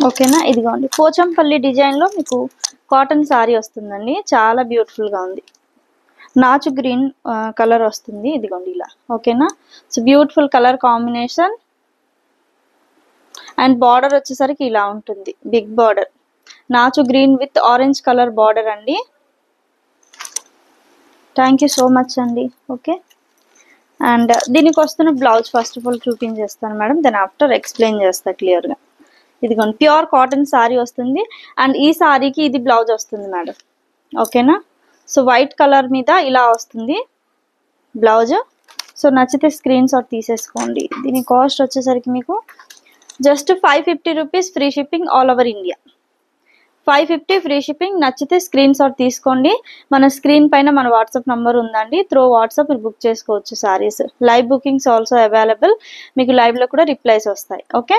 ఓకేనా. ఇదిగోండి పోచంపల్లి డిజైన్లో మీకు కాటన్ సారీ వస్తుందండి, చాలా బ్యూటిఫుల్గా ఉంది. నాచు గ్రీన్ కలర్ వస్తుంది, ఇదిగోండి ఇలా. ఓకేనా. So beautiful colour combination. And border వచ్చేసరికి ఇలా ఉంటుంది, బిగ్ బార్డర్, నాచు green with orange colour border అండి. థ్యాంక్ యూ సో మచ్ అండి. ఓకే. అండ్ దీనికి వస్తున్న బ్లౌజ్ ఫస్ట్ ఆఫ్ ఆల్ చూపించేస్తాను మేడం, దెన్ ఆఫ్టర్ ఎక్స్ప్లెయిన్ చేస్తాను క్లియర్గా. ఇదిగోండి ప్యూర్ కాటన్ సారీ వస్తుంది. అండ్ ఈ సారీకి ఇది బ్లౌజ్ వస్తుంది మేడం. ఓకేనా. సో వైట్ కలర్ మీద ఇలా వస్తుంది బ్లౌజ్. సో నచ్చితే స్క్రీన్ షాట్ తీసేసుకోండి. దీని కాస్ట్ వచ్చేసరికి మీకు just 550 rupees, free shipping all over India. 550 free shipping. నచ్చితే స్క్రీన్ షాట్ తీసుకోండి. మన స్క్రీన్ పైన మన వాట్సాప్ నంబర్ ఉందండి, త్రూ వాట్సాప్ మీరు బుక్ చేసుకోవచ్చు saris. Live bookings also available, మీకు లైవ్లో కూడా రిప్లైస్ వస్తాయి. Okay.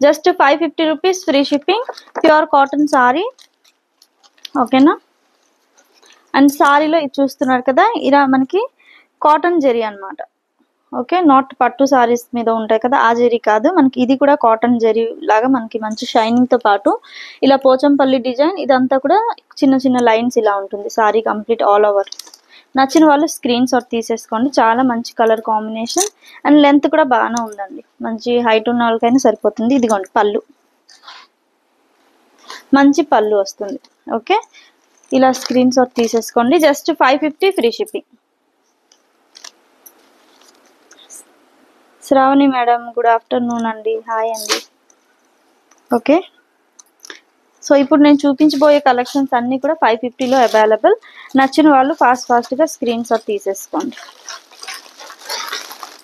Just 550 rupees, free shipping, pure cotton sorry. ఓకేనా. అండ్ సారీలో ఇది చూస్తున్నారు కదా, ఇలా మనకి కాటన్ జరీ అనమాట. ఓకే. నాట్ పట్టు సారీస్ మీద ఉంటాయి కదా, ఆ జరీ కాదు, మనకి ఇది కూడా కాటన్ జరీ లాగా మనకి మంచి షైనింగ్తో పాటు ఇలా పోచంపల్లి డిజైన్, ఇదంతా కూడా చిన్న చిన్న లైన్స్ ఇలా ఉంటుంది సారీ కంప్లీట్ ఆల్ ఓవర్. నచ్చిన వాళ్ళు స్క్రీన్ షాట్ తీసేసుకోండి. చాలా మంచి కలర్ కాంబినేషన్. అండ్ లెంత్ కూడా బాగానే ఉందండి, మంచి హైట్ ఉన్న వాళ్ళకైనా సరిపోతుంది. ఇదిగోండి పళ్ళు, మంచి పళ్ళు వస్తుంది. ఓకే. ఇలా స్క్రీన్ షాట్ తీసేసుకోండి. Just 550 free shipping. Sravani madam good afternoon అండి, హాయ్ అండి. ఓకే. సో ఇప్పుడు నేను చూపించబోయే కలెక్షన్స్ అన్నీ కూడా 550లో అవైలబుల్. నచ్చిన వాళ్ళు ఫాస్ట్గా స్క్రీన్ షాట్ తీసేసుకోండి.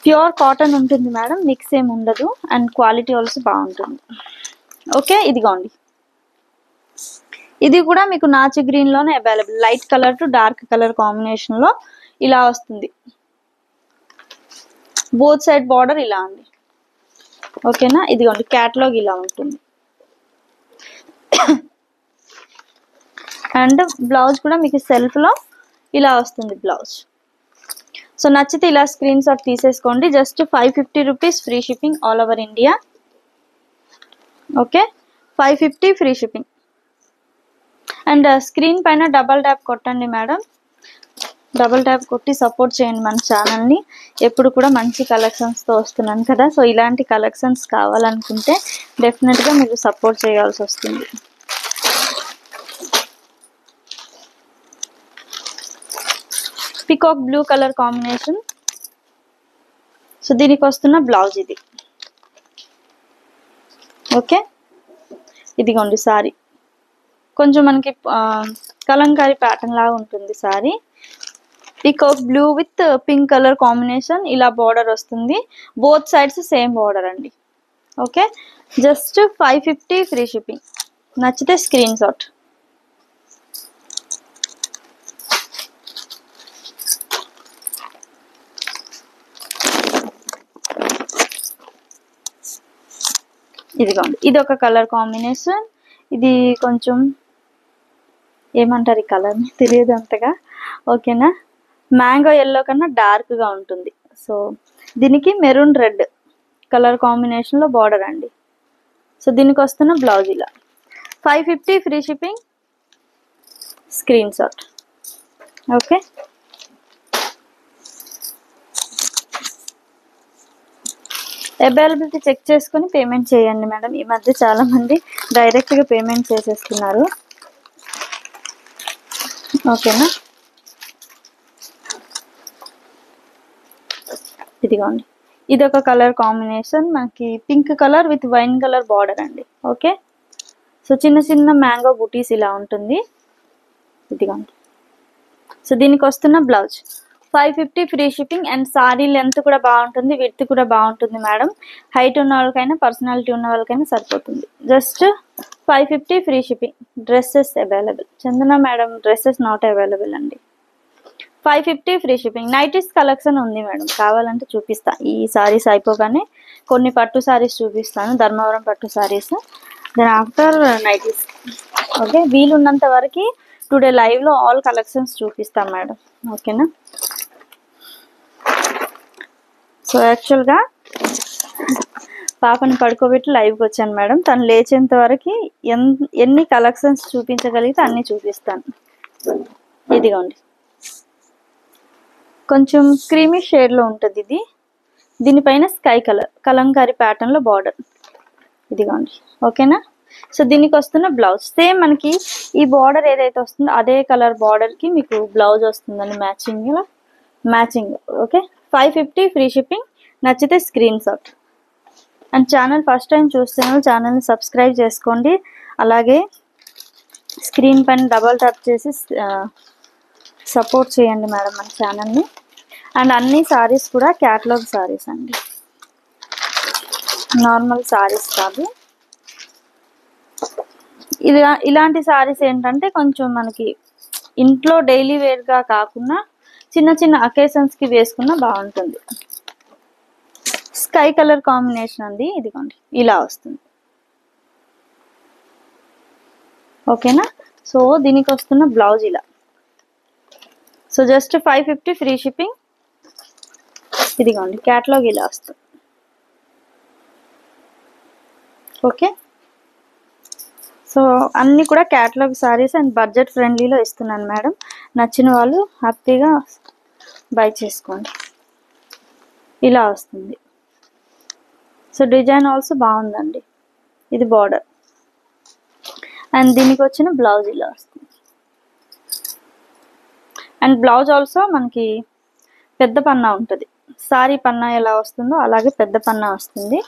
ప్యూర్ కాటన్ ఉంటుంది మేడం, మిక్స్ ఏమి ఉండదు. అండ్ క్వాలిటీ ఆల్సో బాగుంటుంది. ఓకే. ఇదిగోండి ఇది కూడా మీకు నాచు గ్రీన్లోనే available, light colour to dark colour కాంబినేషన్లో ఇలా వస్తుంది. బోత్ సైడ్ బార్డర్ ఇలా అండి. ఓకేనా. ఇదిగోండి క్యాటలాగ్ ఇలా ఉంటుంది. అండ్ బ్లౌజ్ కూడా మీకు సెల్ఫ్లో ఇలా వస్తుంది బ్లౌజ్. సో నచ్చితే ఇలా స్క్రీన్ షాట్ తీసేసుకోండి. Just 550 rupees, free shipping all over India. Okay. 550 free shipping. And screen పైన డబల్ ట్యాప్ కొట్టండి మేడం, డబల్ ట్యాప్ కొట్టి సపోర్ట్ చేయండి మన ఛానల్ని. ఎప్పుడు కూడా మంచి కలెక్షన్స్తో వస్తున్నాను కదా, సో ఇలాంటి కలెక్షన్స్ కావాలనుకుంటే డెఫినెట్గా మీరు సపోర్ట్ చేయాల్సి వస్తుంది. Peacock blue colour combination. So దీనికి వస్తున్న బ్లౌజ్ ఇది. ఓకే. ఇదిగోండి సారీ కొంచెం మనకి కలంకారీ ప్యాటర్న్ లాగా ఉంటుంది sorry. Peacock blue with pink colour combination, ఇలా బార్డర్ వస్తుంది. బోత్ సైడ్స్ సేమ్ బార్డర్ అండి. ఓకే. Just 550 free shipping. నచ్చితే స్క్రీన్ షాట్. ఇదిగోండి ఇది ఒక కలర్ కాంబినేషన్. ఇది కొంచెం ఏమంటారు ఈ కలర్ని, తెలియదు అంతగా. ఓకేనా. మ్యాంగో ఎల్లో కన్నా డార్క్గా ఉంటుంది. సో దీనికి మెరూన్ రెడ్ కలర్ కాంబినేషన్లో బార్డర్ అండి. సో దీనికి వస్తున్న బ్లౌజ్ ఇలా. 550 free shipping, screen shot. Okay. Availability check చేసుకొని పేమెంట్ చేయండి మేడం. ఈ మధ్య చాలామంది డైరెక్ట్గా పేమెంట్ చేసేస్తున్నారు. ఓకేనా. ఇదిగోండి ఇది ఒక కలర్ కాంబినేషన్, మనకి pink colour with wine colour border అండి. ఓకే. సో చిన్న చిన్న మ్యాంగో బూటీస్ ఇలా ఉంటుంది. ఇదిగోండి. సో దీనికి వస్తున్న blouse 550 free shipping. And sorry length కూడా బాగుంటుంది, విడ్త్ కూడా బాగుంటుంది మేడం. హైట్ ఉన్న వాళ్ళకైనా పర్సనాలిటీ ఉన్న వాళ్ళకైనా సరిపోతుంది. Just 550 free shipping. Dresses available. Chandana madam dresses not available అండి. 550 ఫ్రీ షిప్పింగ్. నైటీస్ కలెక్షన్ ఉంది మేడం, కావాలంటే చూపిస్తా. ఈ సారీస్ అయిపోగానే కొన్ని పట్టు సారీస్ చూపిస్తాను, ధర్మవరం పట్టు sarees. Then after nighties. Okay. వీలున్నంత వరకు టుడే లైవ్లో ఆల్ కలెక్షన్స్ చూపిస్తాం మేడం. ఓకేనా. సో యాక్చువల్గా పాపని పడుకోబెట్టి లైవ్కి వచ్చాను మేడం. తను లేచేంత వరకు ఎన్ని కలెక్షన్స్ చూపించగలిగితే అన్ని చూపిస్తాను. ఇదిగోండి, కొంచెం క్రీమీ షేడ్లో ఉంటుంది ఇది. దీనిపైన స్కై కలర్ కలంకారీ ప్యాటర్న్లో బార్డర్. ఇదిగోండి, ఓకేనా. సో దీనికి వస్తున్న బ్లౌజ్ సేమ్ మనకి ఈ బార్డర్ ఏదైతే వస్తుందో అదే కలర్ బార్డర్కి మీకు బ్లౌజ్ వస్తుందండి మ్యాచింగ్. Okay, 550 free shipping. నచ్చితే screen shot. And channel first time చూస్తున్న ఛానల్ని సబ్స్క్రైబ్ చేసుకోండి. అలాగే స్క్రీన్ పైన డబల్ ట్యాప్ చేసి సపోర్ట్ చేయండి మేడం మన ఛానల్ని. అండ్ అన్ని సారీస్ కూడా క్యాటలాగ్ సారీస్ అండి, నార్మల్ సారీస్ కాదు. ఇలాంటి సారీస్ ఏంటంటే కొంచెం మనకి ఇంట్లో డైలీ వేర్గా కాకుండా చిన్న చిన్న అకేషన్స్కి వేసుకున్నా బాగుంటుంది. స్కై కలర్ కాంబినేషన్ అండి. ఇదిగోండి, ఇలా వస్తుంది. ఓకేనా. సో దీనికి వస్తున్న బ్లౌజ్ ఇలా. So just 550 free shipping. ఇదిగోండి, క్యాటలాగ్ ఇలా వస్తుంది. ఓకే, సో అన్నీ కూడా క్యాటలాగ్ సారీస్ అండ్ బడ్జెట్ ఫ్రెండ్లీలో ఇస్తున్నాను మేడం. నచ్చిన వాళ్ళు హ్యాపీగా బై చేసుకోండి. ఇలా వస్తుంది. సో డిజైన్ ఆల్సో బాగుందండి. ఇది బార్డర్ అండ్ దీనికి వచ్చిన బ్లౌజ్ ఇలా వస్తుంది. అండ్ బ్లౌజ్ ఆల్సో మనకి పెద్ద పన్నా ఉంటుంది. సారీ పన్నా ఎలా వస్తుందో అలాగే పెద్ద పన్నా వస్తుంది.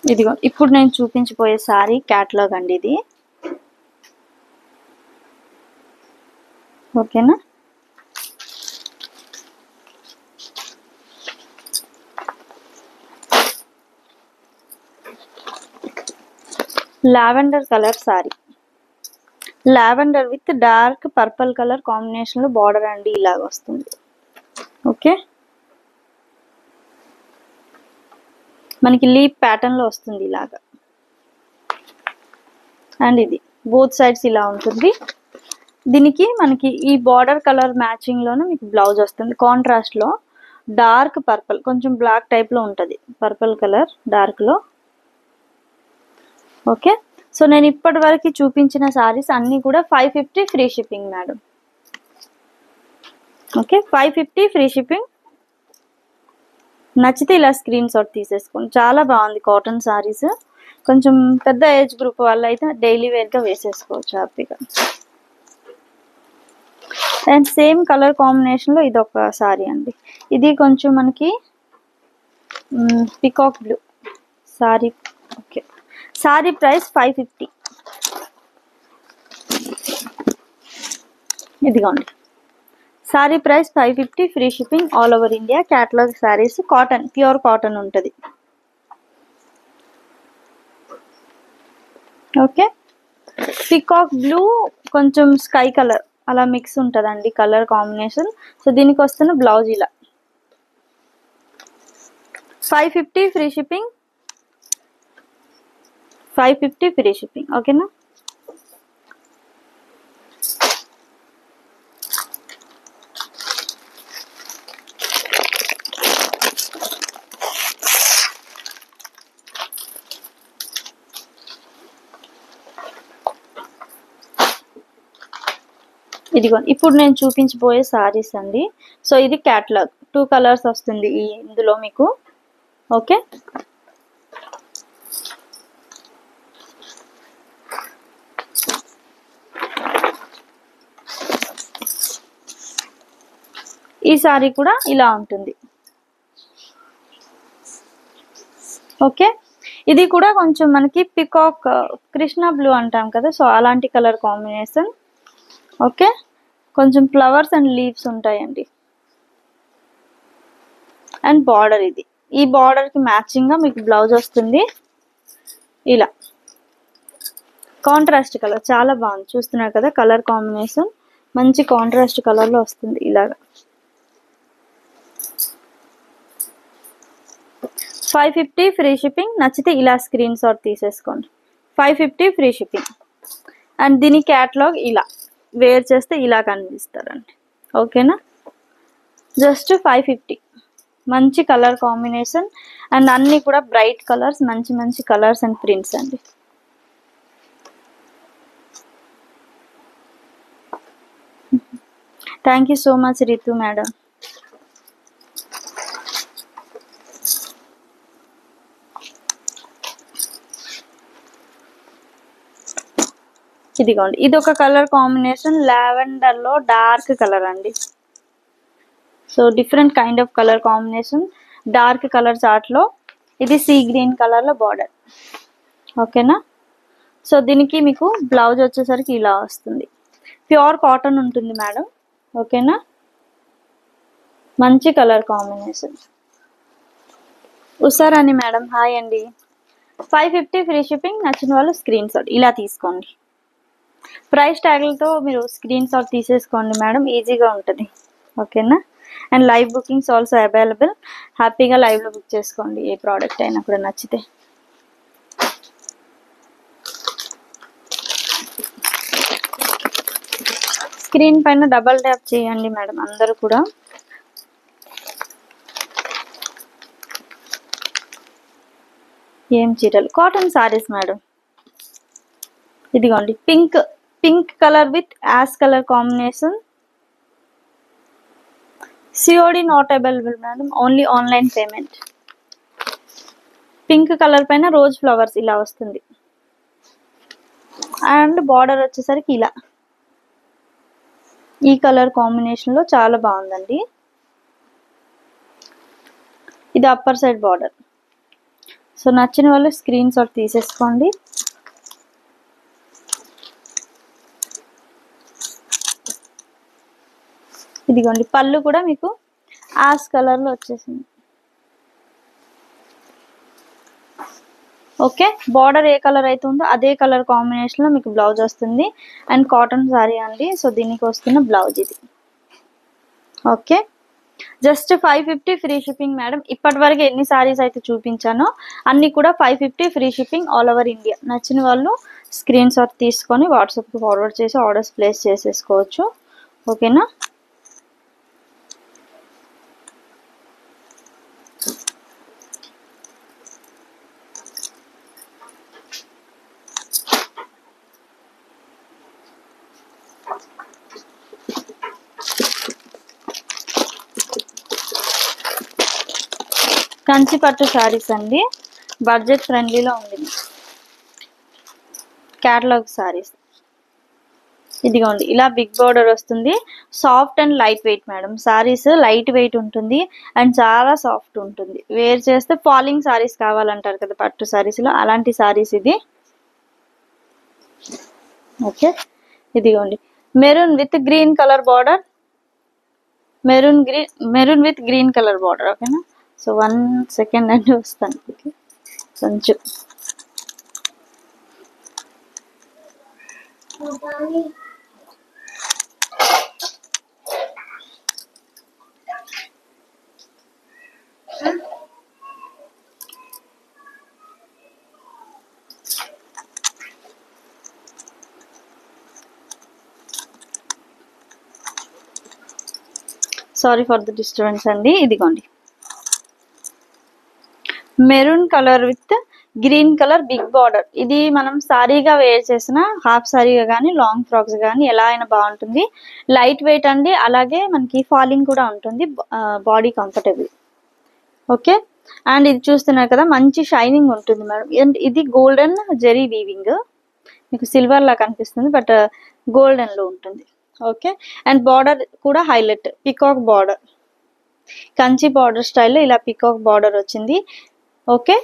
ఇదిగో ఇప్పుడు నేను చూపించబోయే సారీ క్యాటలాగ్ అండి ఇది. ఓకేనా. Lavender colour sorry, lavender with dark purple colour కాంబినేషన్లో బార్డర్ అండి ఇలాగ వస్తుంది. ఓకే, మనకి లీప్ ప్యాటర్న్లో వస్తుంది ఇలాగా. అండ్ ఇది బోత్ సైడ్స్ ఇలా ఉంటుంది. దీనికి మనకి ఈ బార్డర్ కలర్ మ్యాచింగ్లోనే మీకు బ్లౌజ్ వస్తుంది. కాంట్రాస్ట్లో డార్క్ పర్పుల్, కొంచెం బ్లాక్ టైప్లో ఉంటుంది పర్పుల్ కలర్ డార్క్లో. ఓకే, సో నేను ఇప్పటి వరకు చూపించిన సారీస్ అన్నీ కూడా 550 free shipping madam. Okay, 550 free shipping. నచ్చితే ఇలా స్క్రీన్ షాట్ తీసేసుకోండి. చాలా బాగుంది కాటన్ సారీస్. కొంచెం పెద్ద ఏజ్ గ్రూప్ వాళ్ళు అయితే డైలీ వేర్గా వేసేసుకోవచ్చు హ్యాపీగా. అండ్ సేమ్ కలర్ కాంబినేషన్లో ఇది ఒక సారీ అండి. ఇది కొంచెం మనకి peacock blue sorry. Okay, sorry price 550. ఇదిగోండి, sorry price 550 free shipping all over India. Catalogue saris, cotton, pure cotton ఉంటుంది. ఓకే, పికాక్ బ్లూ కొంచెం స్కై కలర్ అలా మిక్స్ ఉంటుందండి కలర్ కాంబినేషన్. సో దీనికి వస్తున్న బ్లౌజ్ ఇలా. 550 ఫ్రీ షిప్పింగ్, 550 ఫ్రీ షిప్పింగ్. ఓకేనా. ఇదిగో ఇప్పుడు నేను చూపించబోయే సారీస్ అండి. సో ఇది క్యాటలాగ్, 2 కలర్స్ వస్తుంది ఇందులో మీకు. ఓకే, ఈ సారీ కూడా ఇలా ఉంటుంది. ఓకే, ఇది కూడా కొంచెం మనకి పికాక్ కృష్ణ బ్లూ అంటాం కదా, సో అలాంటి కలర్ కాంబినేషన్. ఓకే, కొంచెం ఫ్లవర్స్ అండ్ లీవ్స్ ఉంటాయండి. అండ్ బార్డర్ ఇది, ఈ బార్డర్కి మ్యాచింగ్గా మీకు బ్లౌజ్ వస్తుంది ఇలా. కాంట్రాస్ట్ కలర్ చాలా బాగుంది, చూస్తున్నారు కదా కలర్ కాంబినేషన్. మంచి కాంట్రాస్ట్ కలర్లో వస్తుంది ఇలాగా. 550 ఫ్రీ షిప్పింగ్. నచ్చితే ఇలా స్క్రీన్ షాట్ తీసేసుకోండి. 550 ఫ్రీ షిప్పింగ్. అండ్ దీని క్యాటలాగ్ ఇలా వేర్ చేస్తే ఇలా కనిపిస్తారండి. ఓకేనా, జస్ట్ 550. మంచి కలర్ కాంబినేషన్ అండ్ అన్నీ కూడా బ్రైట్ కలర్స్, మంచి మంచి కలర్స్ అండ్ ప్రింట్స్ అండి. Thank you so much Ritu madam. ఇదిగోండి, ఇది ఒక కలర్ కాంబినేషన్, లావెండర్ లో డార్క్ కలర్ అండి. So different kind of colour combination, dark colour chart లో ఇది సీ గ్రీన్ కలర్ లో బార్డర్. ఓకేనా, సో దీనికి మీకు బ్లౌజ్ వచ్చేసరికి ఇలా వస్తుంది. ప్యూర్ కాటన్ ఉంటుంది మేడం. ఓకేనా, మంచి colour combination. Usharani madam hi అండి. 550 ఫ్రీ షిప్పింగ్. నచ్చిన వాళ్ళు స్క్రీన్ షాట్ ఇలా తీసుకోండి. ప్రైస్ ట్యాగ్లతో మీరు స్క్రీన్ షాట్ తీసేసుకోండి మేడం, ఈజీగా ఉంటుంది. ఓకేనా, and live bookings also available. హ్యాపీగా లైవ్లో బుక్ చేసుకోండి ఏ ప్రోడక్ట్ అయినా కూడా నచ్చితే. స్క్రీన్ పైన డబల్ ట్యాప్ చేయండి మేడం అందరూ కూడా. ఏం చీరలు, కాటన్ సారీస్ మేడం. ఇదిగోండి, pink colour with ash colour combination. COD not available madam, only online payment. Pink colour పైన రోజ్ ఫ్లవర్స్ ఇలా వస్తుంది అండ్ బార్డర్ వచ్చేసరికి ఇలా. ఈ కలర్ కాంబినేషన్ లో చాలా బాగుందండి. ఇది అప్పర్ సైడ్ బార్డర్. సో నచ్చిన వాళ్ళు స్క్రీన్ షాట్ తీసేసుకోండి. ఇదిగోండి, పళ్ళు కూడా మీకు యాష్ కలర్ లో వచ్చేసింది. ఓకే, బార్డర్ ఏ కలర్ అయితే ఉందో అదే కలర్ కాంబినేషన్ లో మీకు బ్లౌజ్ వస్తుంది. అండ్ కాటన్ సారీ అండి. సో దీనికి వస్తున్న బ్లౌజ్ ఇది. Okay, just 550 free shipping madam. ఇప్పటి వరకు ఎన్ని సారీస్ అయితే చూపించానో అన్ని కూడా 550 free shipping all over India. నచ్చిన వాళ్ళు స్క్రీన్ షాట్ తీసుకొని వాట్సాప్కి ఫార్వర్డ్ చేసి ఆర్డర్స్ ప్లేస్ చేసేసుకోవచ్చు. ఓకేనా, కంచి పట్టు సారీస్ అండి. బడ్జెట్ ఫ్రెండ్లీలో ఉంది. క్యాటలాగ్ సారీస్. ఇదిగోండి, ఇలా బిగ్ బార్డర్ వస్తుంది. Soft and light weight madam. Saris light weight ఉంటుంది అండ్ చాలా సాఫ్ట్ ఉంటుంది. వేర్ చేస్తే ఫాలింగ్ సారీస్ కావాలంటారు కదా పట్టు సారీస్ లో, అలాంటి సారీస్ ఇది. ఓకే, ఇదిగోండి, maroon with green colour border. Maroon with green colour border. ఓకేనా, సో 1 సెకండ్ అండి వస్తాను. ఓకే, కొంచెం సారీ ఫర్ ద డిస్టర్బెన్స్ అండి. ఇదిగోండి, maroon colour with green colour big border. ఇది మనం సారీగా వేర్ చేసిన హాఫ్ సారీగా కానీ లాంగ్ ఫ్రాక్స్ కానీ ఎలా అయినా బాగుంటుంది. లైట్ వెయిట్ అండి, అలాగే మనకి ఫాలింగ్ కూడా ఉంటుంది, బాడీ కంఫర్టబుల్. ఓకే, అండ్ ఇది చూస్తున్నారు కదా మంచి షైనింగ్ ఉంటుంది మేడం. అండ్ ఇది గోల్డెన్ జెరీ వీవింగ్, మీకు సిల్వర్ లా కనిపిస్తుంది బట్ గోల్డెన్ లో ఉంటుంది. ఓకే, అండ్ బార్డర్ కూడా highlight peacock border, Kanchi border స్టైల్లో ఇలా పికాక్ బార్డర్ వచ్చింది. ఓకే,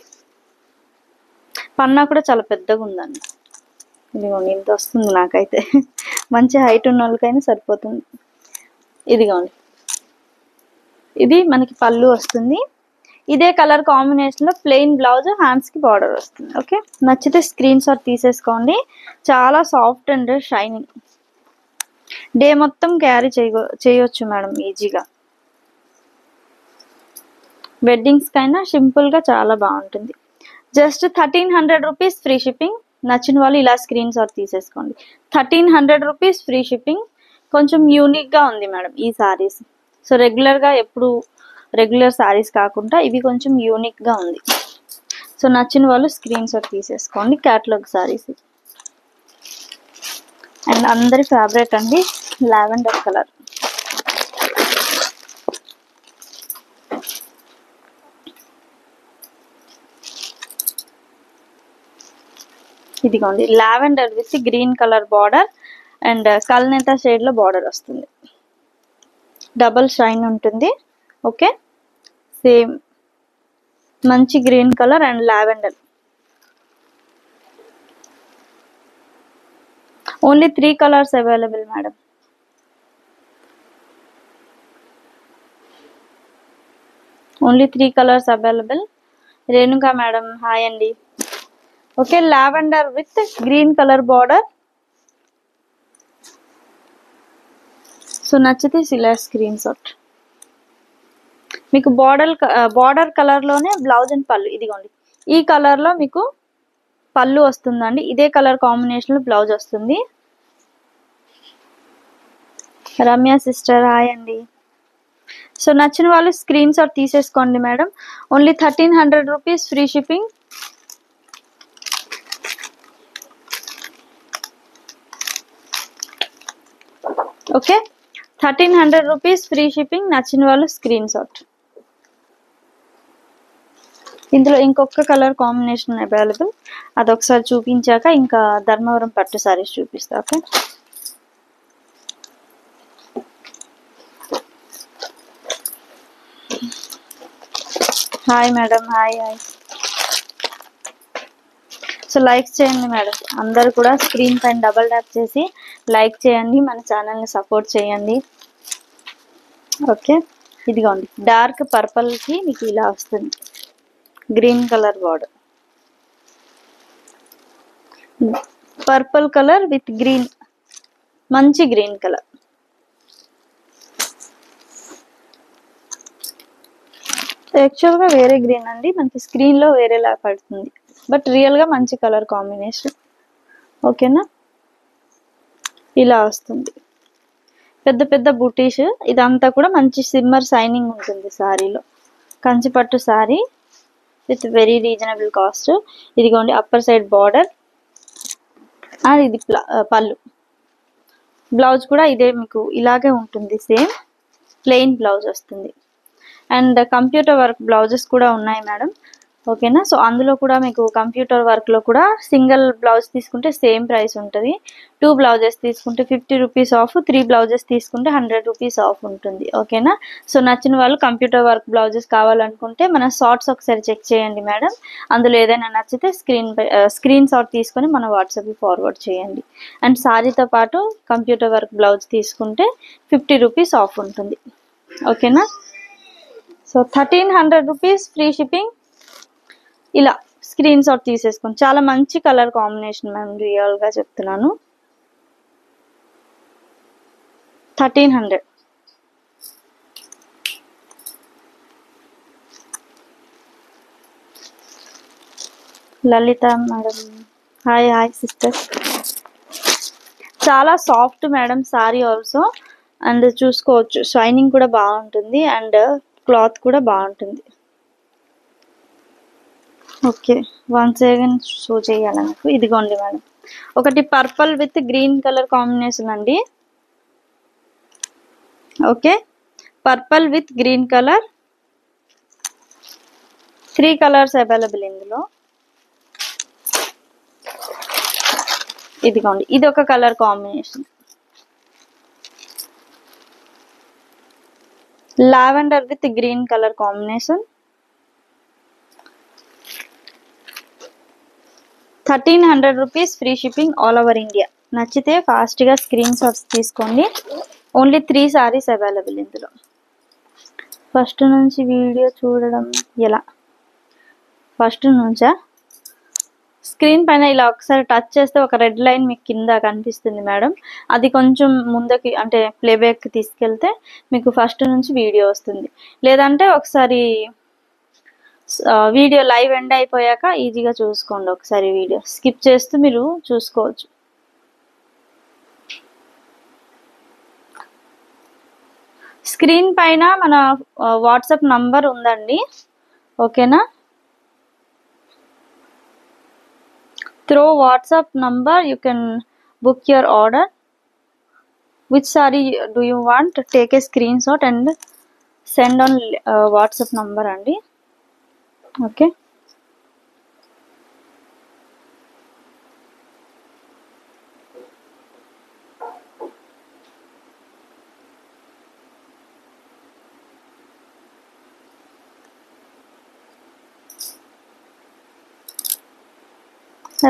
పన్నా కూడా చాలా పెద్దగా ఉందండి. ఇదిగోండి, ఇంత వస్తుంది నాకైతే. మంచి హైట్ ఉన్న వాళ్ళకైనా సరిపోతుంది. ఇదిగోండి, ఇది మనకి పళ్ళు వస్తుంది. ఇదే కలర్ కాంబినేషన్ లో ప్లెయిన్ బ్లౌజ్, హ్యాండ్స్ కి బార్డర్ వస్తుంది. ఓకే, నచ్చితే స్క్రీన్ షాట్ తీసేసుకోండి. చాలా సాఫ్ట్ అండ్ షైనింగ్. డే మొత్తం క్యారీ చేయొచ్చు మేడం ఈజీగా. వెడ్డింగ్స్ కైనా సింపుల్ గా చాలా బాగుంటుంది. Just 1300 rupees free shipping. నచ్చిన వాళ్ళు ఇలా స్క్రీన్ షాట్ తీసేసుకోండి. 1300 రూపీస్ ఫ్రీ షిప్పింగ్. కొంచెం యూనిక్గా ఉంది మేడం ఈ సారీస్. సో రెగ్యులర్గా ఎప్పుడు రెగ్యులర్ సారీస్ కాకుండా ఇవి కొంచెం యూనిక్గా ఉంది. సో నచ్చిన వాళ్ళు స్క్రీన్ షాట్ తీసేసుకోండి. క్యాటలాగ్ సారీస్ అండ్ అందరి ఫేవరెట్ అండి లావెండర్ కలర్. ఇదిగోండి lavender with green colour border and కల్నేత షేడ్ లో బార్డర్ వస్తుంది. డబల్ షైన్ ఉంటుంది. ఓకే, సేమ్ మంచి green colour and lavender. Only 3 colours available madam. Only 3 colours available. Renuka madam hi అండి. Okay, lavender with green colour border. So నచ్చితే ఇలా screen shot. మీకు border colour లోనే బ్లౌజ్ అండ్ పళ్ళు. ఇదిగోండి ఈ కలర్ లో మీకు పళ్ళు వస్తుందండి. ఇదే కలర్ కాంబినేషన్ లో బ్లౌజ్ వస్తుంది. రమ్య సిస్టర్ హాయ్ అండి. సో నచ్చిన వాళ్ళు స్క్రీన్ షాట్ తీసేసుకోండి madam. Only 1300 rupees free shipping. Okay, 1300 rupees free shipping. నచ్చిన వాళ్ళు స్క్రీన్ షాట్. ఇందులో ఇంకొక కలర్ కాంబినేషన్ అవైలబుల్. అదొకసారి చూపించాక ఇంకా ధర్మవరం పట్టు సారీస్ చూపిస్తా. Okay, hi madam hi hi. So like చేయండి మేడం. అందరు కూడా స్క్రీన్ పైన డబల్ ట్యాప్ చేసి లైక్ చేయండి. మన ఛానల్ని సపోర్ట్ చేయండి. ఓకే, ఇదిగోండి డార్క్ పర్పల్కి మీకు ఇలా వస్తుంది. Green colour border, purple colour with green, మంచి గ్రీన్ కలర్. యాక్చువల్గా వేరే గ్రీన్ అండి, మనకి స్క్రీన్లో వేరేలా పడుతుంది. బట్ రియల్గా మంచి కలర్ కాంబినేషన్. ఓకేనా, ఇలా వస్తుంది. పెద్ద పెద్ద బుటీస్. ఇదంతా కూడా మంచి సిమ్మర్ షైనింగ్ ఉంటుంది సారీలో. Kanchipattu sari with very reasonable cost. ఇదిగోండి అప్పర్ సైడ్ బార్డర్ అండ్ ఇది పళ్ళు. బ్లౌజ్ కూడా ఇదే మీకు ఇలాగే ఉంటుంది. సేమ్ ప్లెయిన్ బ్లౌజ్ వస్తుంది. అండ్ కంప్యూటర్ వర్క్ బ్లౌజెస్ కూడా ఉన్నాయి మేడం. ఓకేనా, సో అందులో కూడా మీకు కంప్యూటర్ వర్క్లో కూడా సింగిల్ బ్లౌజ్ తీసుకుంటే సేమ్ ప్రైస్ ఉంటుంది. 2 బ్లౌజెస్ తీసుకుంటే 50 రూపీస్ ఆఫ్, 3 బ్లౌజెస్ తీసుకుంటే 100 రూపీస్ ఆఫ్ ఉంటుంది. ఓకేనా, సో నచ్చిన వాళ్ళు కంప్యూటర్ వర్క్ బ్లౌజెస్ కావాలనుకుంటే మన షార్ట్స్ ఒకసారి చెక్ చేయండి మేడం. అందులో ఏదైనా నచ్చితే స్క్రీన్ షాట్ తీసుకొని మన వాట్సాప్కి ఫార్వర్డ్ చేయండి. అండ్ సారీతో పాటు కంప్యూటర్ వర్క్ బ్లౌజ్ తీసుకుంటే 50 రూపీస్ ఆఫ్ ఉంటుంది. ఓకేనా, సో 1300 రూపీస్ ఫ్రీ షిప్పింగ్. ఇలా స్క్రీన్ షాట్ తీసేసుకోండి. చాలా మంచి కలర్ కాంబినేషన్ మ్యామ్, రియల్గా చెప్తున్నాను. 1300. లలిత మేడం హాయ్ హాయ్ సిస్టర్. చాలా soft madam sorry also. And చూసుకోవచ్చు షైనింగ్ కూడా బాగుంటుంది అండ్ క్లాత్ కూడా బాగుంటుంది. ఓకే, వన్స్ అగైన్ షో చేయాలి నాకు. ఇదిగోండి మేడం, ఒకటి purple with green colour combination అండి. Okay, purple with green colour. 3 colours available ఇందులో. ఇదిగోండి ఇది ఒక colour combination. Lavender with green colour combination. 1300 rupees free shipping all over India. నచ్చితే ఫాస్ట్గా స్క్రీన్ షాట్స్ తీసుకోండి. ఓన్లీ 3 సారీస్ అవైలబుల్ ఇందులో. ఫస్ట్ నుంచి వీడియో చూడడం ఎలా? ఫస్ట్ నుంచా? స్క్రీన్ పైన ఇలా ఒకసారి టచ్ చేస్తే ఒక రెడ్ లైన్ మీకు కింద కనిపిస్తుంది మేడం. అది కొంచెం ముందుకి అంటే ప్లేబ్యాక్ తీసుకెళ్తే మీకు ఫస్ట్ నుంచి వీడియో వస్తుంది. లేదంటే ఒకసారి వీడియో లైవ్ ఎండ్ అయిపోయాక ఈజీగా చూసుకోండి, ఒకసారి వీడియో స్కిప్ చేస్తూ మీరు చూసుకోవచ్చు. స్క్రీన్ పైన మన వాట్సాప్ నంబర్ ఉందండి, ఓకేనా. Through WhatsApp number you can book your order. Which sorry do you want, take a screen shot and send on WhatsApp number అండి, ఓకే.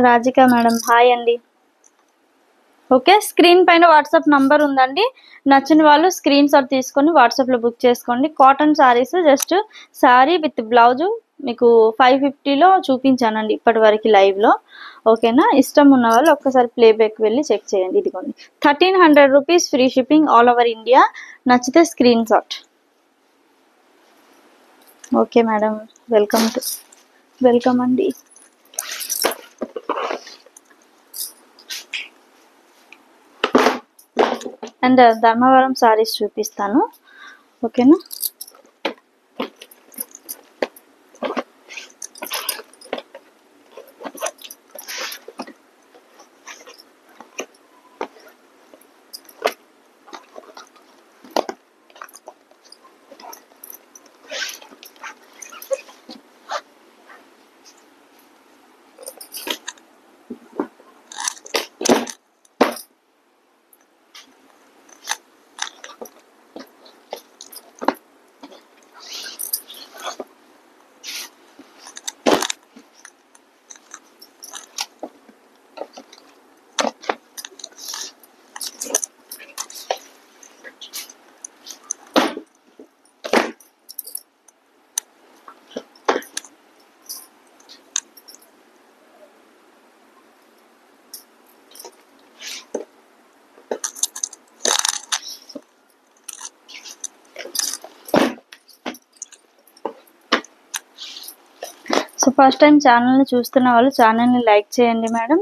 రాజిక మేడం హాయ్ అండి. ఓకే, స్క్రీన్ పైన వాట్సాప్ నంబర్ ఉందండి, నచ్చిన వాళ్ళు screen shot తీసుకొని వాట్సాప్లో book చేసుకోండి. Cotton saris, just sari with blouse మీకు 550లో చూపించానండి ఇప్పటి వరకు లైవ్లో, ఓకేనా. ఇష్టం ఉన్న వాళ్ళు ఒక్కసారి ప్లేబ్యాక్ వెళ్ళి చెక్ చేయండి. ఇదిగోండి 1300 rupees free shipping all over India. నచ్చితే screen shot. Okay madam, welcome అండి. అండ్ ధర్మవరం సారీస్ చూపిస్తాను, ఓకేనా. సో ఫస్ట్ టైం ఛానల్ని చూస్తున్న వాళ్ళు ఛానల్ని లైక్ చేయండి మేడం,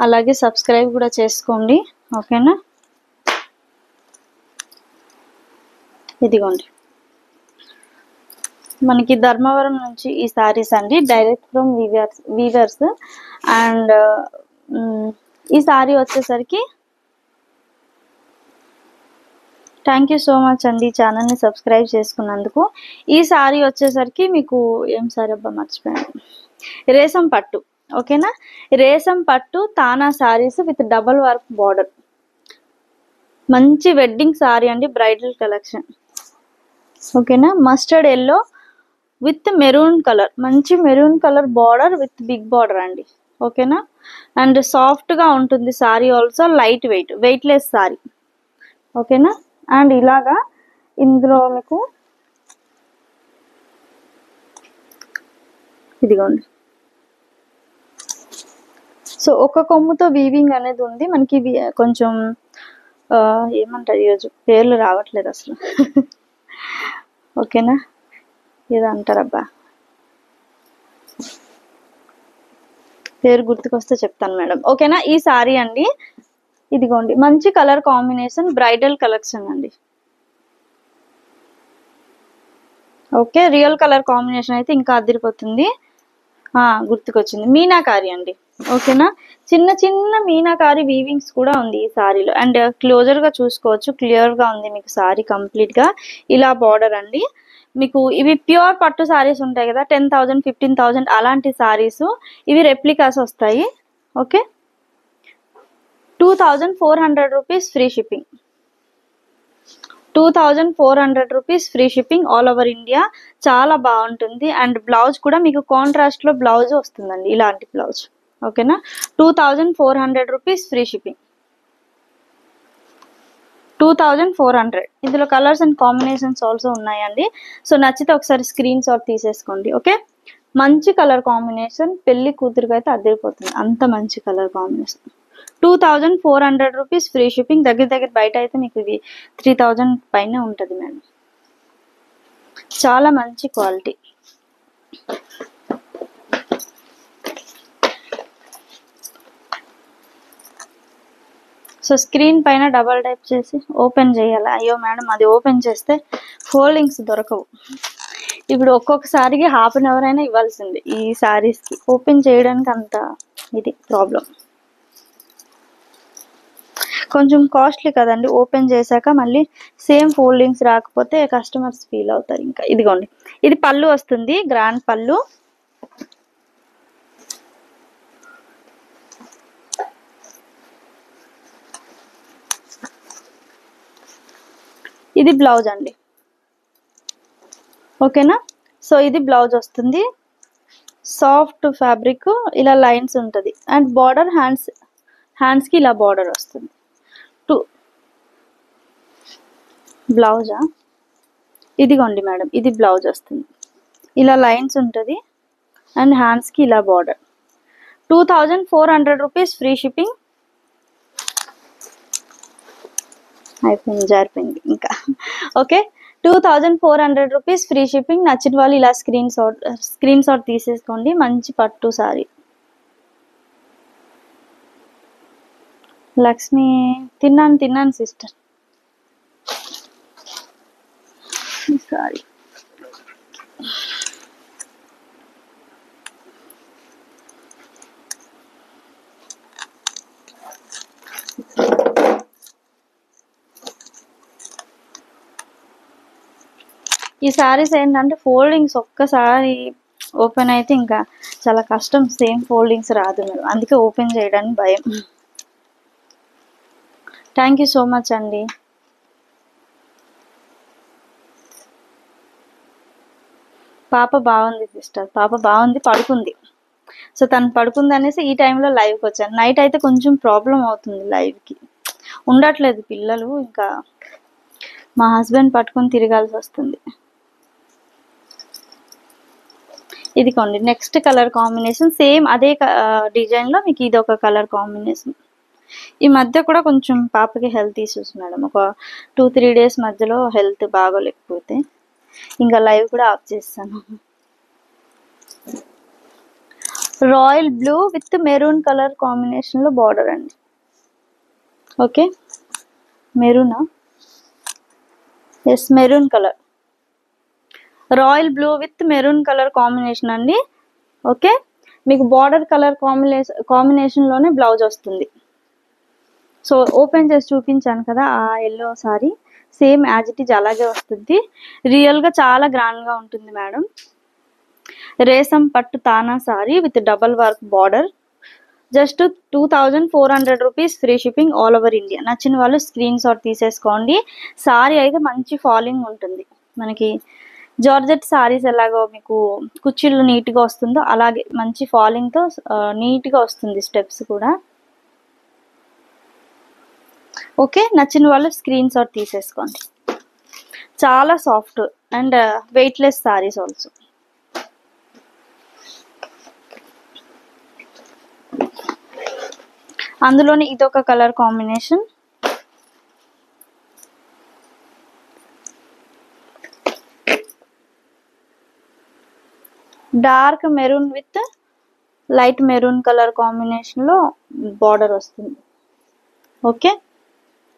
అలాగే సబ్స్క్రైబ్ కూడా చేసుకోండి, ఓకేనా. ఇదిగోండి మనకి ధర్మవరం నుంచి ఈ సారీస్ అండి, డైరెక్ట్ ఫ్రమ్ వీవర్స్. అండ్ ఈ సారీ వచ్చేసరికి థ్యాంక్ యూ సో మచ్ అండి ఛానల్ని సబ్స్క్రైబ్ చేసుకున్నందుకు. ఈ సారీ వచ్చేసరికి మీకు ఏం సారీ అబ్బా మర్చిపోయాను, రేసం పట్టు, ఓకేనా. రేసం పట్టు తానా saris with double work border, మంచి వెడ్డింగ్ సారీ అండి, బ్రైడల్ కలెక్షన్, ఓకేనా. Mustard yellow with maroon colour, మంచి maroon colour border with big border అండి, ఓకేనా. అండ్ సాఫ్ట్గా ఉంటుంది sari, also light weightless sari, ఓకేనా. అండ్ ఇలాగా ఇందులో మీకు ఇదిగోండి, సో ఒక కొమ్ముతో వీవింగ్ అనేది ఉంది మనకి, కొంచెం ఏమంటారు ఈరోజు పేర్లు రావట్లేదు అసలు ఓకేనా, ఏదో అంటారబ్బా, పేరు గుర్తుకొస్తే చెప్తాను మేడం, ఓకేనా. ఈ సారీ అండి, ఇదిగోండి మంచి కలర్ కాంబినేషన్, బ్రైడల్ కలెక్షన్ అండి, ఓకే. రియల్ కలర్ కాంబినేషన్ అయితే ఇంకా అదిరిపోతుంది. గుర్తుకొచ్చింది, మీనాకారి అండి, ఓకేనా. చిన్న చిన్న మీనాకారి వీవింగ్స్ కూడా ఉంది ఈ సారీలో. అండ్ క్లోజర్గా చూసుకోవచ్చు, క్లియర్గా ఉంది మీకు సారీ కంప్లీట్గా. ఇలా బార్డర్ అండి, మీకు ఇవి ప్యూర్ పట్టు సారీస్ ఉంటాయి కదా, 10,000 15,000 అలాంటి సారీస్, ఇవి రెప్లికాస్ వస్తాయి, okay. 2,400 rupees free shipping, 2,400 rupees free shipping all over India. చాలా బాగుంటుంది. అండ్ బ్లౌజ్ కూడా మీకు కాంట్రాస్ట్లో బ్లౌజ్ వస్తుందండి, ఇలాంటి బ్లౌజ్, ఓకేనా. 2,400 రూపీస్ ఫ్రీ షిప్పింగ్, 2,400. ఇందులో కలర్స్ అండ్ కాంబినేషన్స్ ఆల్సో ఉన్నాయండి. సో నచ్చితే ఒకసారి స్క్రీన్ షాట్ తీసేసుకోండి, ఓకే. మంచి కలర్ కాంబినేషన్, పెళ్లి కూతురుగా అయితే అదిరిపోతుంది, అంత మంచి colour combination. 2,400 rupees free shipping. దగ్గర బయట అయితే మీకు ఇది 3,000 పైన ఉంటుంది మేడం. చాలా మంచి క్వాలిటీ, సో స్క్రీన్ పైన డబల్ టైప్ చేసి ఓపెన్ చేయాలి. అయ్యో మేడం అది ఓపెన్ చేస్తే ఫోల్డింగ్స్ దొరకవు. ఇప్పుడు ఒక్కొక్కసారికి హాఫ్ అన్ అవర్ అయినా ఇవ్వాల్సింది ఈ శారీస్కి. ఓపెన్ చేయడానికి అంత ఇది ప్రాబ్లం. కొంచెం కాస్ట్లీ కదండి. ఓపెన్ చేశాక మళ్ళీ సేమ్ ఫోల్డింగ్స్ రాకపోతే కస్టమర్స్ ఫీల్ అవుతారు. ఇంకా ఇదిగోండి, ఇది పళ్ళు వస్తుంది, గ్రాండ్ పళ్ళు. ఇది బ్లౌజ్ అండి, ఓకేనా. సో ఇది బ్లౌజ్ వస్తుంది, సాఫ్ట్ ఫ్యాబ్రిక్, ఇలా లైన్స్ ఉంటుంది. అండ్ బార్డర్ హ్యాండ్స్కి ఇలా బార్డర్ వస్తుంది. బ్లౌజా, ఇదిగోండి మేడం, ఇది బ్లౌజ్ వస్తుంది, ఇలా లైన్స్ ఉంటుంది. అండ్ హ్యాండ్స్కి ఇలా బార్డర్. 2400 rupees, free shipping. అయిపోయింది, జారిపోయింది ఇంకా. Okay, 2400 rupees, free shipping. నచ్చిన వాళ్ళు ఇలా స్క్రీన్ షాట్ తీసేసుకోండి. మంచి పట్టు సారీ. లక్ష్మి, తిన్నాను సిస్టర్, సారీ. ఈ శారీస్ ఏంటంటే ఫోల్డింగ్స్ ఒక్కసారి ఓపెన్ అయితే ఇంకా చాలా కష్టం, సేమ్ ఫోల్డింగ్స్ రాదు మీరు, అందుకే ఓపెన్ చేయడానికి భయం. థ్యాంక్ యూ సో మచ్ అండి. పాప బాగుంది సిస్టర్, పాప బాగుంది, పడుకుంది. సో తను పడుకుంది అనేసి ఈ టైంలో లైవ్కి వచ్చాను. నైట్ అయితే కొంచెం ప్రాబ్లం అవుతుంది, లైవ్కి ఉండట్లేదు పిల్లలు. ఇంకా మా హస్బెండ్ పట్టుకొని తిరగాల్సి వస్తుంది. ఇదిగోండి నెక్స్ట్ కలర్ కాంబినేషన్, సేమ్ అదే డిజైన్లో మీకు ఇది ఒక కలర్ కాంబినేషన్. ఈ మధ్య కూడా కొంచెం పాపకి హెల్త్ ఇష్యూస్ మేడం, ఒక 2-3 డేస్ మధ్యలో హెల్త్ బాగోలేకపోతే ఇంకా లైవ్ కూడా ఆఫ్ చేస్తాను. Royal blue with maroon colour కాంబినేషన్లో బార్డర్ అండి. ఓకే, మెరూనా, yes maroon colour, royal blue with maroon colour combination అండి. ఓకే, మీకు బార్డర్ కలర్ కాంబినేషన్లోనే బ్లౌజ్ వస్తుంది. సో ఓపెన్ చేసి చూపించాను కదా ఆ yellow sari, same as it is అలాగే వస్తుంది. రియల్గా చాలా గ్రాండ్గా ఉంటుంది మేడం. రేసం పట్టు తానా sari with double work border. Just 2400 rupees, free shipping, all over India. నచ్చిన వాళ్ళు స్క్రీన్ షాట్ తీసేసుకోండి. సారీ అయితే మంచి ఫాలింగ్ ఉంటుంది. మనకి జార్జెట్ సారీస్ ఎలాగో మీకు కుర్చీలు నీట్గా వస్తుందో అలాగే మంచి ఫాలింగ్తో నీట్గా వస్తుంది, స్టెప్స్ కూడా. ఓకే, నచ్చిన వాళ్ళు స్క్రీన్ షాట్ తీసేసుకోండి. చాలా soft and weightless saris also. అందులోని ఇదొక colour combination. Dark maroon with light maroon colour కాంబినేషన్లో బార్డర్ వస్తుంది. ఓకే,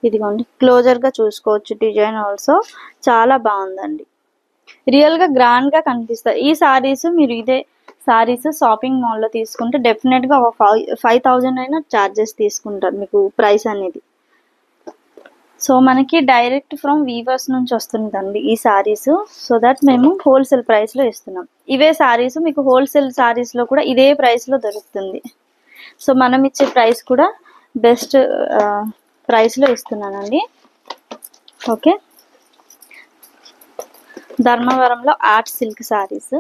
ఇదిగోండి క్లోజర్గా చూసుకోవచ్చు. డిజైన్ ఆల్సో చాలా బాగుందండి, రియల్గా గ్రాండ్గా కనిపిస్తాయి ఈ సారీస్. మీరు ఇదే సారీస్ షాపింగ్ మాల్లో తీసుకుంటే డెఫినెట్గా ఒక 5,000 అయినా ఛార్జెస్ తీసుకుంటారు మీకు ప్రైస్ అనేది. సో మనకి డైరెక్ట్ ఫ్రమ్ వీవర్స్ నుంచి వస్తుందండి ఈ సారీస్. సో దట్ మేము హోల్సేల్ ప్రైస్లో ఇస్తున్నాం. ఇవే సారీస్ మీకు హోల్సేల్ సారీస్లో కూడా ఇదే ప్రైస్లో దొరుకుతుంది. సో మనం ఇచ్చే ప్రైస్ కూడా బెస్ట్ ప్రైస్లో ఇస్తున్నానండి. ఓకే, ధర్మవరంలో ఆర్ట్ సిల్క్ సారీస్.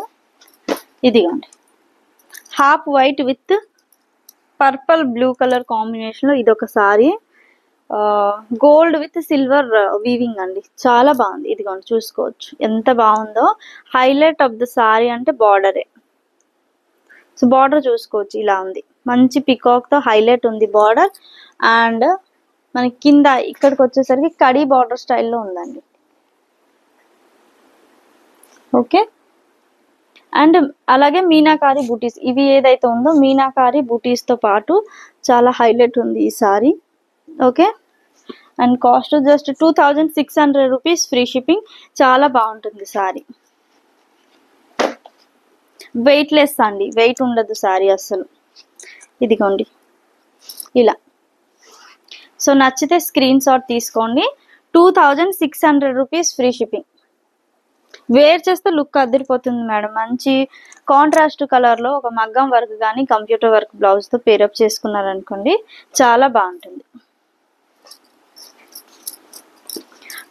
ఇదిగోండి half white with purple blue colour కాంబినేషన్లో ఇదొక sari. Gold with silver weaving అండి, చాలా బాగుంది. ఇదిగోండి చూసుకోవచ్చు ఎంత బాగుందో. హైలైట్ ఆఫ్ ద సారీ అంటే బార్డరే. సో బార్డర్ చూసుకోవచ్చు, ఇలా ఉంది. మంచి పికాక్తో హైలైట్ ఉంది బార్డర్. అండ్ మనకి కింద ఇక్కడికి వచ్చేసరికి కడీ బార్డర్ స్టైల్లో ఉందండి. ఓకే, అండ్ అలాగే మీనాకారి బూటీస్, ఇవి ఏదైతే ఉందో మీనాకారి బూటీస్తో పాటు చాలా హైలైట్ ఉంది ఈ sorry. Okay, and cost just 2600 rupees, free shipping. చాలా బాగుంటుంది సారీ. వెయిట్ లెస్ అండి, వెయిట్ ఉండదు సారీ అస్సలు. ఇదిగోండి ఇలా. సో నచ్చితే స్క్రీన్ షాట్ తీసుకోండి. 2600 రూపీస్, ఫ్రీ షిప్పింగ్. వేర్ చేస్తే లుక్ అదిరిపోతుంది మేడం. మంచి కాంట్రాస్ట్ కలర్లో ఒక మగ్గం వర్క్ కానీ కంప్యూటర్ వర్క్ బ్లౌజ్తో పేరప్ చేసుకున్నారనుకోండి, చాలా బాగుంటుంది.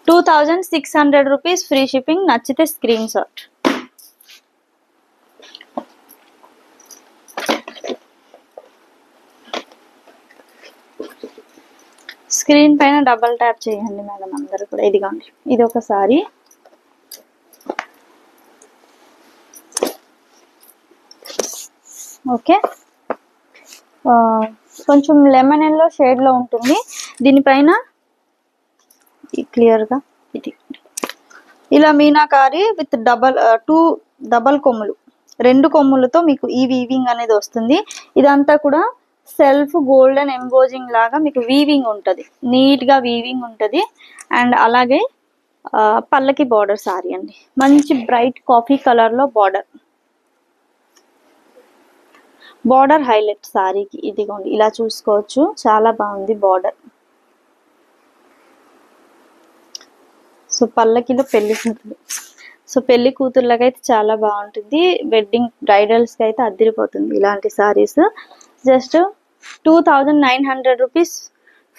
2600 రూపీస్, ఫ్రీ షిప్పింగ్. నచ్చితే స్క్రీన్ షాట్. స్క్రీన్ పైన డబల్ ట్యాప్ చేయండి మేడం అందరూ కూడా. ఇదిగోండి, ఇది ఒక సారీ. ఓకే, కొంచెం లెమన్ ఎల్లో షేడ్లో ఉంటుంది. దీనిపైన క్లియర్గా ఇది ఇలా మీనాకారి విత్ డబల్ కొమ్ములు, 2 కొమ్ములతో మీకు ఈ వీవింగ్ అనేది వస్తుంది. ఇదంతా కూడా సెల్ఫ్ గోల్డెన్ ఎంబోజింగ్ లాగా మీకు వీవింగ్ ఉంటుంది, నీట్గా వీవింగ్ ఉంటుంది. అండ్ అలాగే పల్లకి బార్డర్ సారీ అండి, మంచి బ్రైట్ కాఫీ కలర్లో బార్డర్ హైలైట్ సారీకి. ఇదిగోండి ఇలా చూసుకోవచ్చు, చాలా బాగుంది బార్డర్. సో పల్లకిలో పెళ్లి కూతురు, సో పెళ్లి కూతుర్లకైతే చాలా బాగుంటుంది. వెడ్డింగ్ బ్రైడల్స్కి అయితే అదిరిపోతుంది ఇలాంటి saris. Just 2900 rupees,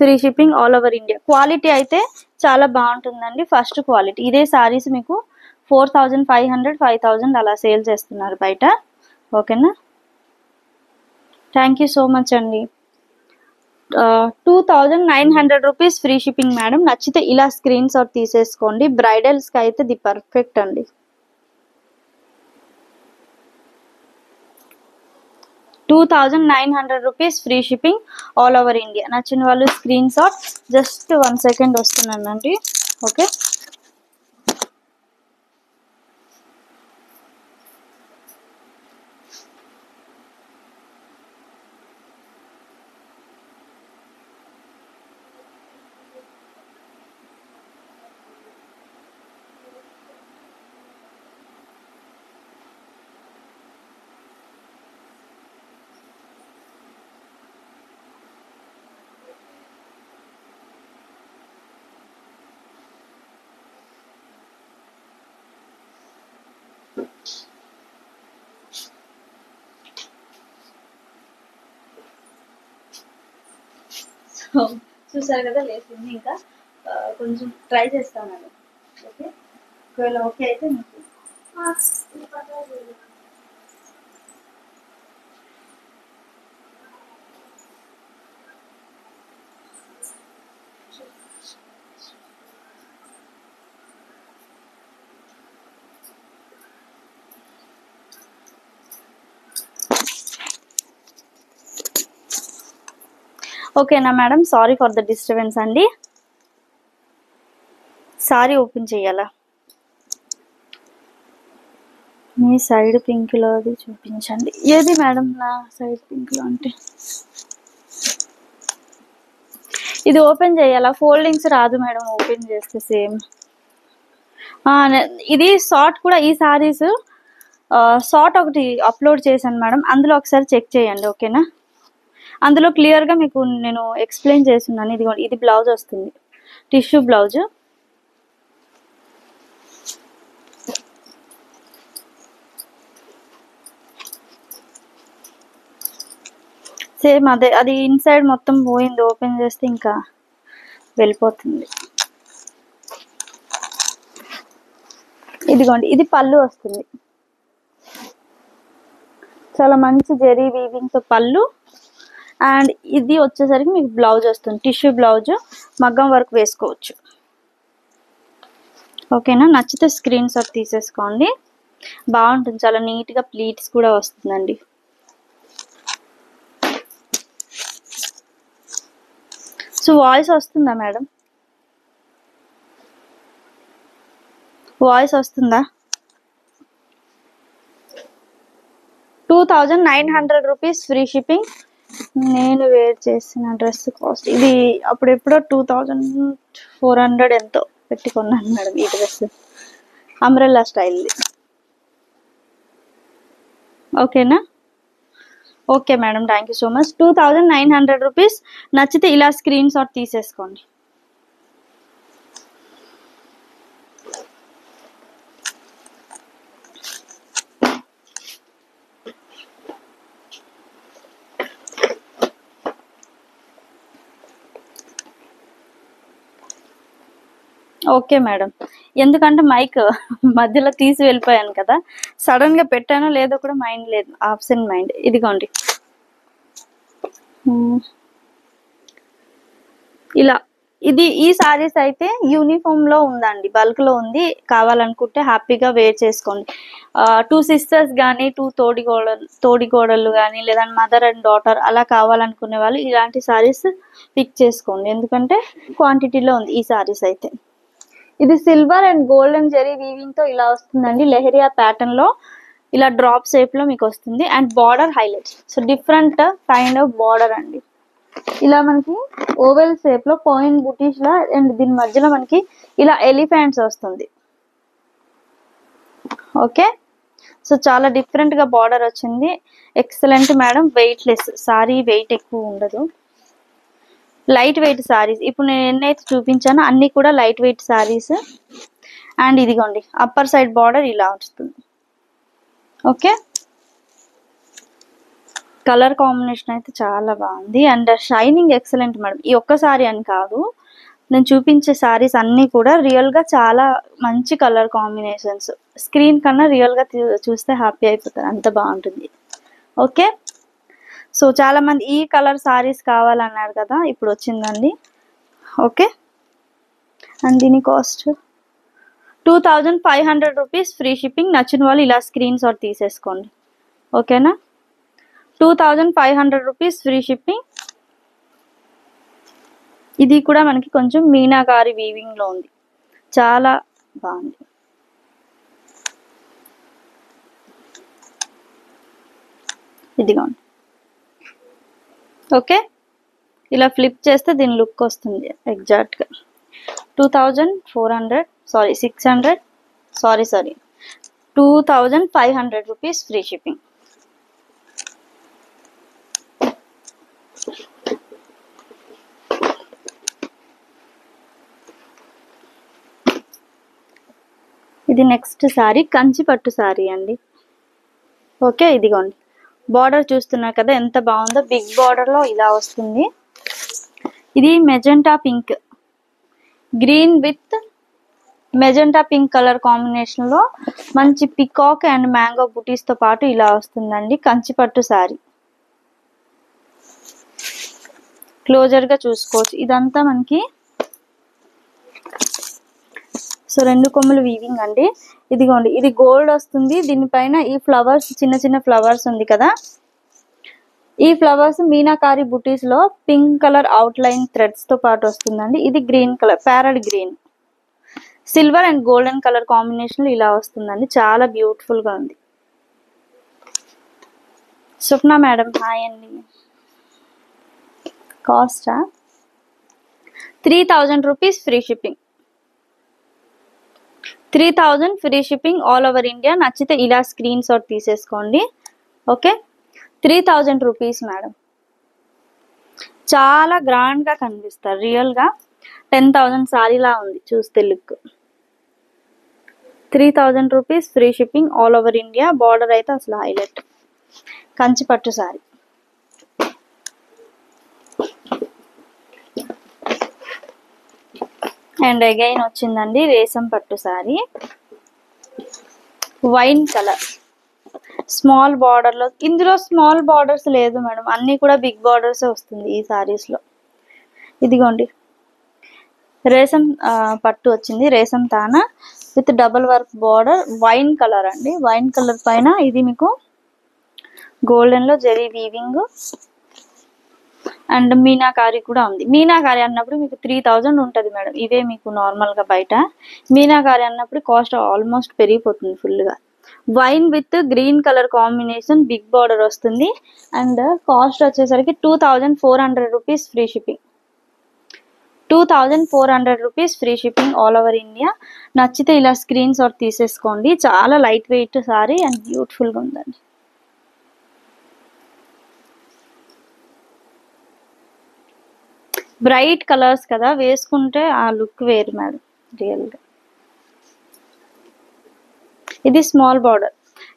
free shipping, all over India. Quality అయితే చాలా బాగుంటుందండి, ఫస్ట్ క్వాలిటీ. ఇదే సారీస్ మీకు 4500, 5000 అలా సేల్ చేస్తున్నారు బయట. ఓకేనా, థ్యాంక్ యూ సో మచ్ అండి. 2900 రూపీస్, ఫ్రీ షిప్పింగ్ మేడం. నచ్చితే ఇలా స్క్రీన్ షాట్ తీసేసుకోండి. బ్రైడల్స్కి అయితే ది పర్ఫెక్ట్ అండి. 2900 rupees, free shipping, all over India. నచ్చిన వాళ్ళు స్క్రీన్ షాట్. జస్ట్ 1 సెకండ్ వస్తున్నానండి. ఓకే, చూసారు కదా లేసింది. ఇంకా కొంచెం ట్రై చేస్తాను. ఓకే, ఒకవేళ ఓకే అయితే మీకు ఓకేనా madam. Sorry for the disturbance అండి. సారీ ఓపెన్ చేయాలా? మీ సైడ్ పింక్లో అది చూపించండి. ఏది మేడం నా సైడ్ పింక్లో అంటే? ఇది ఓపెన్ చేయాలా? ఫోల్డింగ్స్ రాదు మేడం ఓపెన్ చేస్తే. సేమ్ ఇది షార్ట్ కూడా. ఈ సారీస్ షార్ట్ ఒకటి అప్లోడ్ చేశాను మేడం, అందులో ఒకసారి చెక్ చేయండి. ఓకేనా, అందులో క్లియర్గా మీకు నేను ఎక్స్ప్లెయిన్ చేస్తున్నాను. ఇది బ్లౌజ్ వస్తుంది, టిష్యూ బ్లౌజ్. సేమ్ అదే, అది ఇన్సైడ్ మొత్తం పోయింది. ఓపెన్ చేస్తే ఇంకా వెళ్ళిపోతుంది. ఇదిగోండి, ఇది పళ్ళు వస్తుంది. చాలా మంచి జెరీ వీవింగ్తో పళ్ళు. అండ్ ఇది వచ్చేసరికి మీకు బ్లౌజ్ వస్తుంది, టిష్యూ బ్లౌజ్, మగ్గం వర్క్ వేసుకోవచ్చు. ఓకేనా, నచ్చితే స్క్రీన్ షాట్ తీసేసుకోండి. బాగుంటుంది, చాలా నీట్గా ప్లీట్స్ కూడా వస్తుందండి. సో వాయిస్ వస్తుందా మేడం? వాయిస్ వస్తుందా? 2900 రూపీస్ ఫ్రీ షిప్పింగ్. నేను వేర్ చేసిన డ్రెస్ కాస్ట్ ఇది అప్పుడెప్పుడో 2400 ఎంతో పెట్టుకున్నాను మేడం ఈ డ్రెస్. అంబ్రెల్లా స్టైల్ది. ఓకేనా? Okay madam, thank you so much. 2900 rupees. నచ్చితే ఇలా స్క్రీన్ షాట్ తీసేసుకోండి. ఓకే మేడం, ఎందుకంటే మైక్ మధ్యలో తీసి వెళ్ళిపోయాను కదా, సడన్ గా పెట్టానో లేదో కూడా మైండ్ లేదు, ఆబ్సెంట్ మైండ్. ఇదిగోండి ఇలా. ఇది ఈ సారీస్ అయితే యూనిఫామ్ లో ఉందండి, బల్క్ లో ఉంది. కావాలనుకుంటే హ్యాపీగా వేర్ చేసుకోండి. 2 సిస్టర్స్ కానీ 2 తోడికోడళ్ళు కానీ లేదా మదర్ అండ్ డాటర్ అలా కావాలనుకునే వాళ్ళు ఇలాంటి సారీస్ పిక్ చేసుకోండి, ఎందుకంటే క్వాంటిటీలో ఉంది ఈ సారీస్ అయితే. ఇది silver and golden zari weaving తో ఇలా వస్తుందండి. లెహరియా ప్యాటర్న్ లో ఇలా డ్రాప్ షేప్ లో మీకు వస్తుంది. And border highlights, so different kind of border అండి. ఇలా మనకి ఓవెల్ షేప్ లో పాయింట్ బుటీస్ లా, అండ్ దీని మధ్యలో మనకి ఇలా ఎలిఫెంట్స్ వస్తుంది. ఓకే, సో చాలా డిఫరెంట్ గా బార్డర్ వచ్చింది. Excellent madam. Weight less saree, weight ఎక్కువ ఉండదు. లైట్ వెయిట్ సారీస్ ఇప్పుడు నేను ఎన్నైతే చూపించానో అన్ని కూడా లైట్ వెయిట్ సారీస్. అండ్ ఇదిగోండి అప్పర్ సైడ్ బార్డర్ ఇలా వస్తుంది. ఓకే, కలర్ కాంబినేషన్ అయితే చాలా బాగుంది. And shining excellent madam. ఈ ఒక్క సారీ అని కాదు, నేను చూపించే సారీస్ అన్నీ కూడా రియల్ గా చాలా మంచి కలర్ కాంబినేషన్స్. స్క్రీన్ కన్నా రియల్ గా చూస్తే హ్యాపీ అయిపోతారు, అంత బాగుంటుంది. ఓకే, సో చాలా మంది ఈ కలర్ సారీస్ కావాలన్నారు కదా, ఇప్పుడు వచ్చిందండి. ఓకే, అండ్ దీని కాస్ట్ 2500 రూపీస్ ఫ్రీ షిప్పింగ్. నచ్చిన వాళ్ళు ఇలా స్క్రీన్ షాట్ తీసేసుకోండి. ఓకేనా? 2500 రూపీస్ ఫ్రీ షిప్పింగ్. ఇది కూడా మనకి కొంచెం మీనాకారి వీవింగ్ లో ఉంది, చాలా బాగుంది. ఇదిగోండి. ఓకే, ఇలా ఫ్లిప్ చేస్తే దీని లుక్ వస్తుంది ఎగ్జాక్ట్ గా. 2500 రూపీస్ ఫ్రీ షిప్పింగ్. ఇది నెక్స్ట్ సారీ కంచి పట్టు సారీ అండి. ఓకే, ఇదిగోండి బార్డర్ చూస్తున్నారు కదా ఎంత బాగుందో, బిగ్ బార్డర్ లో ఇలా వస్తుంది. ఇది magenta pink, green with magenta pink colour combination లో మంచి పికాక్ అండ్ మ్యాంగో బుటీస్ తో పాటు ఇలా వస్తుందండి కంచి పట్టు సారీ. క్లోజర్ గా చూసుకోవచ్చు. ఇదంతా మనకి సో 2 కొమ్ములు వీవింగ్ అండి. ఇదిగోండి ఇది గోల్డ్ వస్తుంది. దీనిపైన ఈ ఫ్లవర్స్, చిన్న చిన్న ఫ్లవర్స్ ఉంది కదా, ఈ ఫ్లవర్స్ మీనాకారి బుటీస్ లో pink colour outline threads తో పాటు వస్తుందండి. ఇది green colour, parrot green, silver and golden colour combination లో ఇలా వస్తుందండి. చాలా బ్యూటిఫుల్ గా ఉంది. స్వప్న మేడం హాయ్ అండి. Cost 3000 rupees free shipping. 3000 free shipping all over India. నచ్చితే ఇలా స్క్రీన్ షాట్ తీసేసుకోండి. Okay, 3000 rupees madam. చాలా గ్రాండ్ గా కనిపిస్తారు, రియల్ గా 10,000 సారీలా ఉంది చూస్తే look. 3000 rupees free shipping all over India. Border అయితే అసలు హైలైట్, కంచి పట్టు సారీ. అండ్ అగైన్ వచ్చిందండి రేసం పట్టు sorry, wine colour, small border లో. ఇందులో స్మాల్ బార్డర్స్ లేదు మేడం, అన్ని కూడా బిగ్ బార్డర్స్ వస్తుంది ఈ సారీస్ లో. ఇదిగోండి రేసం పట్టు వచ్చింది, రేసం తాన with double work border, wine colour అండి. వైన్ కలర్ పైన ఇది మీకు గోల్డెన్ లో జెరీ వీవింగ్ అండ్ మీనాకారి కూడా ఉంది. మీనాకారి అన్నప్పుడు మీకు 3000 ఉంటుంది మేడం. ఇవే మీకు నార్మల్ గా బయట. మీనాకారి అన్నప్పుడు కాస్ట్ ఆల్మోస్ట్ పెరిగిపోతుంది ఫుల్ గా. Wine with green colour combination, big border వస్తుంది. అండ్ కాస్ట్ వచ్చేసరికి 2400 rupees free shipping. 2400 rupees free shipping all over India. నచ్చితే ఇలా స్క్రీన్ షాట్ తీసేసుకోండి. చాలా లైట్ వెయిట్ సారీ అండ్ బ్యూటిఫుల్గా ఉందండి. బ్రైట్ కలర్స్ కదా, వేసుకుంటే ఆ లుక్ వేరు మేడం రియల్గా. ఇది స్మాల్ బార్డర్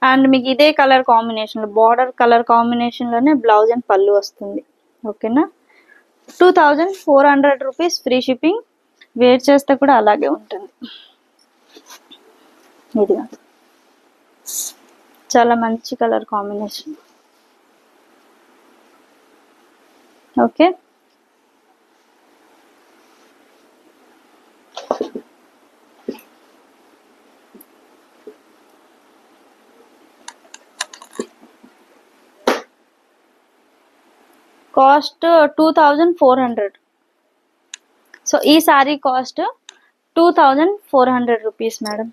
అండ్ మీకు ఇదే కలర్ కాంబినేషన్, బార్డర్ కలర్ కాంబినేషన్లోనే బ్లౌజ్ అండ్ పళ్ళు వస్తుంది. ఓకేనా. 2400 రూపీస్ ఫ్రీ షిప్పింగ్. వేర్ చేస్తే కూడా అలాగే ఉంటుంది. ఇది చాలా మంచి colour combination. Okay. Cost 2400. So ఈ సారీ కాస్ట్ 2400 రూపీస్ మేడం.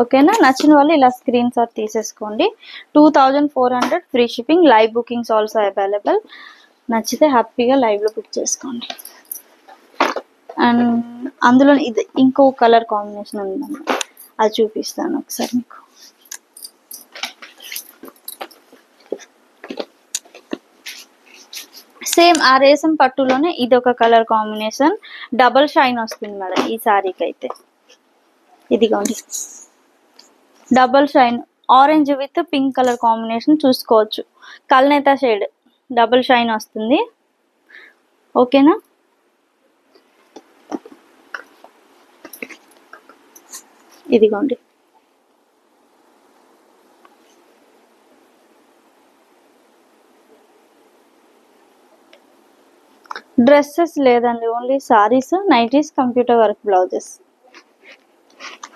ఓకేనా. నచ్చిన వాళ్ళు ఇలా స్క్రీన్ షాట్ తీసేసుకోండి. 2400 free shipping. Live bookings also available. నచ్చితే హ్యాపీగా లైవ్లో బుక్ చేసుకోండి. అండ్ అందులో ఇది ఇంకో కలర్ కాంబినేషన్ ఉందండి, అది చూపిస్తాను ఒకసారి మీకు. సేమ్ ఆ రేసం పట్టులోనే ఇది ఒక కలర్ కాంబినేషన్, డబల్ షైన్ వస్తుంది మేడం ఈ సారీకి అయితే. ఇదిగోండి double shine, orange with pink colour combination చూసుకోవచ్చు. కల్నేత షేడ్ డబల్ షైన్ వస్తుంది. ఓకేనా. ఇదిగోండి డ్రెస్సెస్ లేదండి, only saris, nighties, computer work blouses,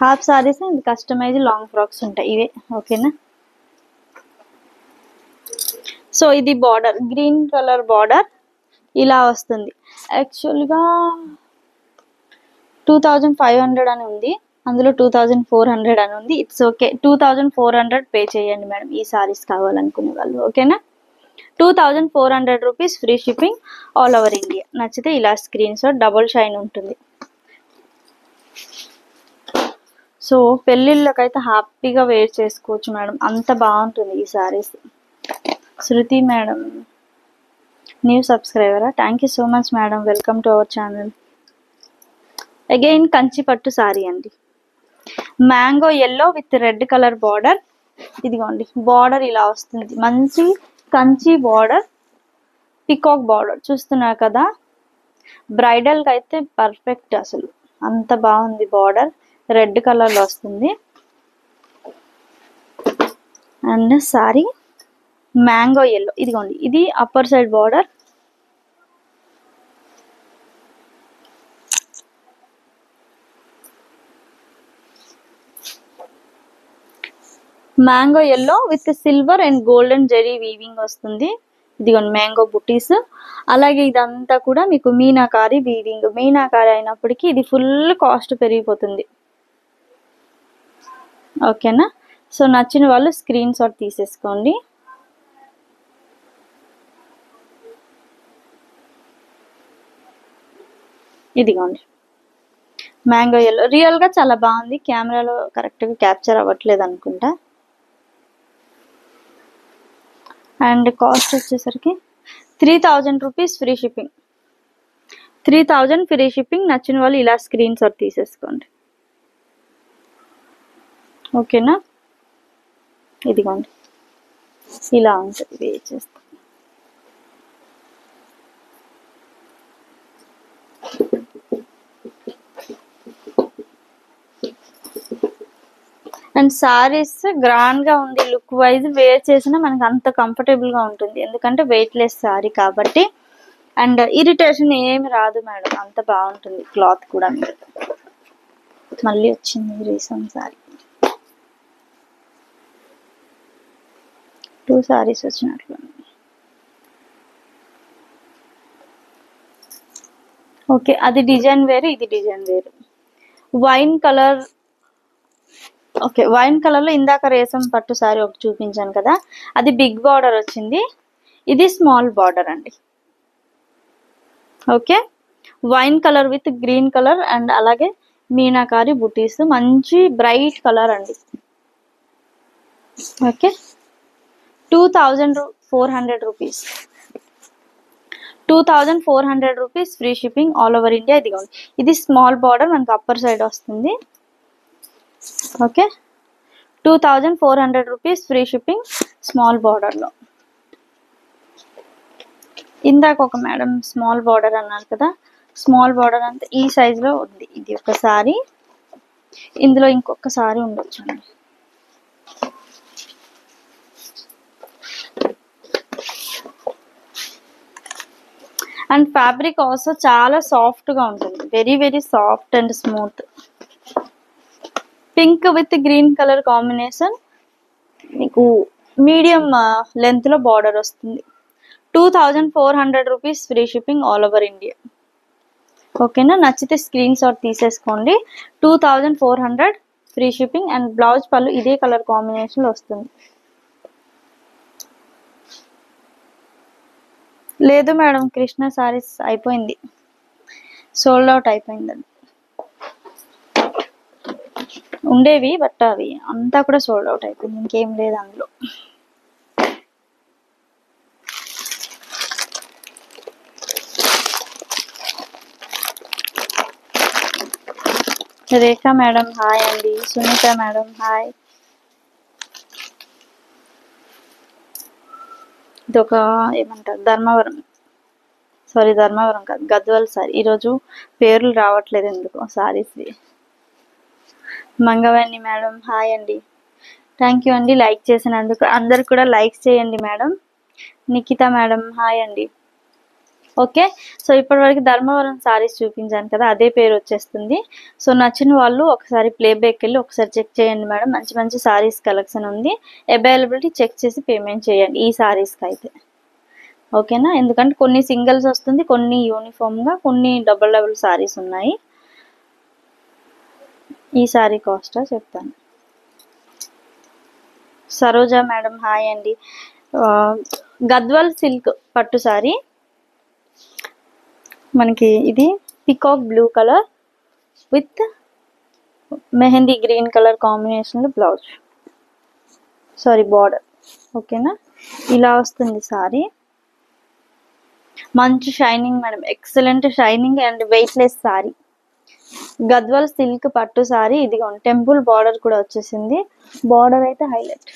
half saris and customise long frocks ఉంటాయి ఇవే. ఓకేనా. సో ఇది బార్డర్, గ్రీన్ కలర్ బార్డర్ ఇలా వస్తుంది. యాక్చువల్గా 2500 అని ఉంది, అందులో 2400 అని ఉంది. It's okay. 2400 పే చేయండి మేడం ఈ సారీస్ కావాలనుకునే వాళ్ళు. ఓకేనా. 2400 rupees free shipping all over India. నచ్చితే ఇలా స్క్రీన్ షాట్, డబుల్ షైన్ ఉంటుంది. సో పెళ్ళిళ్ళకైతే హ్యాపీగా వేర్ చేసుకోవచ్చు మేడం, అంత బాగుంటుంది ఈ సారీస్. శృతి మేడం న్యూ సబ్స్క్రైబరా, thank you so much madam, welcome to our channel. Again Kanchi పట్టు సారీ అండి, mango yellow with red colour border. ఇదిగోండి బార్డర్ ఇలా వస్తుంది, మంచి కంచి బార్డర్, పికాక్ బార్డర్ చూస్తున్నారు కదా. బ్రైడల్కి అయితే పర్ఫెక్ట్, అసలు అంత బాగుంది. బార్డర్ రెడ్ కలర్లో వస్తుంది. And saree mango yellow. ఇదిగోండి ఇది upper side border, mango yellow with silver and golden zari weaving వస్తుంది. ఇదిగోండి మ్యాంగో బుటీస్. అలాగే ఇదంతా కూడా మీకు మీనాకారి వీవింగ్. మీనాకారి అయినప్పటికీ ఇది ఫుల్ కాస్ట్ పెరిగిపోతుంది. ఓకేనా. సో నచ్చిన వాళ్ళు స్క్రీన్ షాట్ తీసేసుకోండి. ఇదిగోండి మ్యాంగో ఎల్లో, రియల్గా చాలా బాగుంది, కెమెరాలో కరెక్ట్గా క్యాప్చర్ అవ్వట్లేదు అనుకుంటా. అండ్ కాస్ట్ వచ్చేసరికి 3000 rupees free shipping. 3000 free shipping. నచ్చిన వాళ్ళు ఇలా స్క్రీన్ షాట్ తీసేసుకోండి. ఓకేనా. ఇదిగోండి ఇలా ఉంటుంది, వేర్ చేస్తాం. అండ్ సారీస్ గ్రాండ్ గా ఉంది, లుక్ వైజ్ వేర్ చేసినా మనకి అంత కంఫర్టబుల్ గా ఉంటుంది, ఎందుకంటే వెయిట్ లెస్ సారీ కాబట్టి. అండ్ ఇరిటేషన్ ఏమి రాదు మేడం, అంత బాగుంటుంది క్లాత్ కూడా. మీరు మళ్ళీ వచ్చింది రీసెంట్ సారీ, 2 సారీస్ వచ్చినట్లు. ఓకే, అది డిజైన్ వేరు, ఇది డిజైన్ వేరు. Wine colour okay, wine colour లో ఇందాక రేసం పట్టు సారీ ఒకటి చూపించాను కదా, అది బిగ్ బార్డర్ వచ్చింది, ఇది స్మాల్ బార్డర్ అండి. Okay, wine colour with green colour and అలాగే మీనాకారి బుటీస్, మంచి బ్రైట్ కలర్ అండి. Okay, 2400 rupees, 2400 rupees free shipping all over India. ఇది స్మాల్ బార్డర్ మనకు అప్పర్ సైడ్ వస్తుంది. Okay, 2400 rupees free shipping small బార్డర్లో. ఇందాక ఒక మేడం స్మాల్ బార్డర్ అన్నారు కదా, స్మాల్ బార్డర్ అంతా ఈ సైజులో ఉంది. ఇది ఒక సారీ, ఇందులో ఇంకొక సారీ ఉండొచ్చు అండి. అండ్ ఫ్యాబ్రిక్ ఆల్సో చాలా సాఫ్ట్గా ఉంటుంది, very very soft and smooth. Pink with green colour combination, మీకు మీడియం లెంత్లో బార్డర్ వస్తుంది. 2400 rupees free shipping all over India. ఓకేనా, నచ్చితే స్క్రీన్ షాట్ తీసేసుకోండి. 2400 ఫ్రీ షిప్పింగ్ అండ్ బ్లౌజ్ పళ్ళు ఇదే కలర్ కాంబినేషన్లో వస్తుంది. లేదు మేడం, కృష్ణ సారీస్ అయిపోయింది, సోల్డ్ అవుట్ అయిపోయిందండి. ఉండేవి బట్ అవి అంతా కూడా సోల్డ్ అవుట్ అయిపోయింది, ఇంకేం లేదు అందులో. రేఖా మేడం హాయ్ అండి, సునీత మేడం హాయ్. ఇది ఒక ఏమంటారు ధర్మవరం కాదు, గద్వాల్ సారీ. ఈరోజు పేర్లు రావట్లేదు ఎందుకు సారీస్వి. మంగవాణి మేడం హాయ్ అండి, థ్యాంక్ యూ అండి లైక్ చేసినందుకు. అందరు కూడా లైక్ చేయండి మేడం. నిఖిత మేడం హాయ్ అండి. ఓకే, సో ఇప్పటివరకు ధర్మవరం సారీస్ చూపించాను కదా, అదే పేరు వచ్చేస్తుంది. సో నచ్చిన వాళ్ళు ఒకసారి ప్లేబ్యాక్ వెళ్ళి ఒకసారి చెక్ చేయండి మేడం, మంచి మంచి సారీస్ కలెక్షన్ ఉంది. అవైలబిలిటీ చెక్ చేసి పేమెంట్ చేయండి ఈ సారీస్కి అయితే. ఓకేనా, ఎందుకంటే కొన్ని సింగిల్స్ వస్తుంది, కొన్ని యూనిఫామ్గా, కొన్ని డబుల్ సారీస్ ఉన్నాయి. ఈ సారీ కాస్టా చెప్తాను. సరోజా మేడం హాయ్ అండి. గద్వాల్ సిల్క్ పట్టు సారీ, మనకి ఇది peacock blue colour with mehndi green colour కాంబినేషన్లో బ్లౌజ్, సారీ బార్డర్. ఓకేనా, ఇలా వస్తుంది సారీ. మంచి shining madam, excellent shining and weightless sorry. Gadwal silk పట్టు సారీ, ఇది టెంపుల్ బార్డర్ కూడా వచ్చేసింది. బార్డర్ అయితే హైలైట్,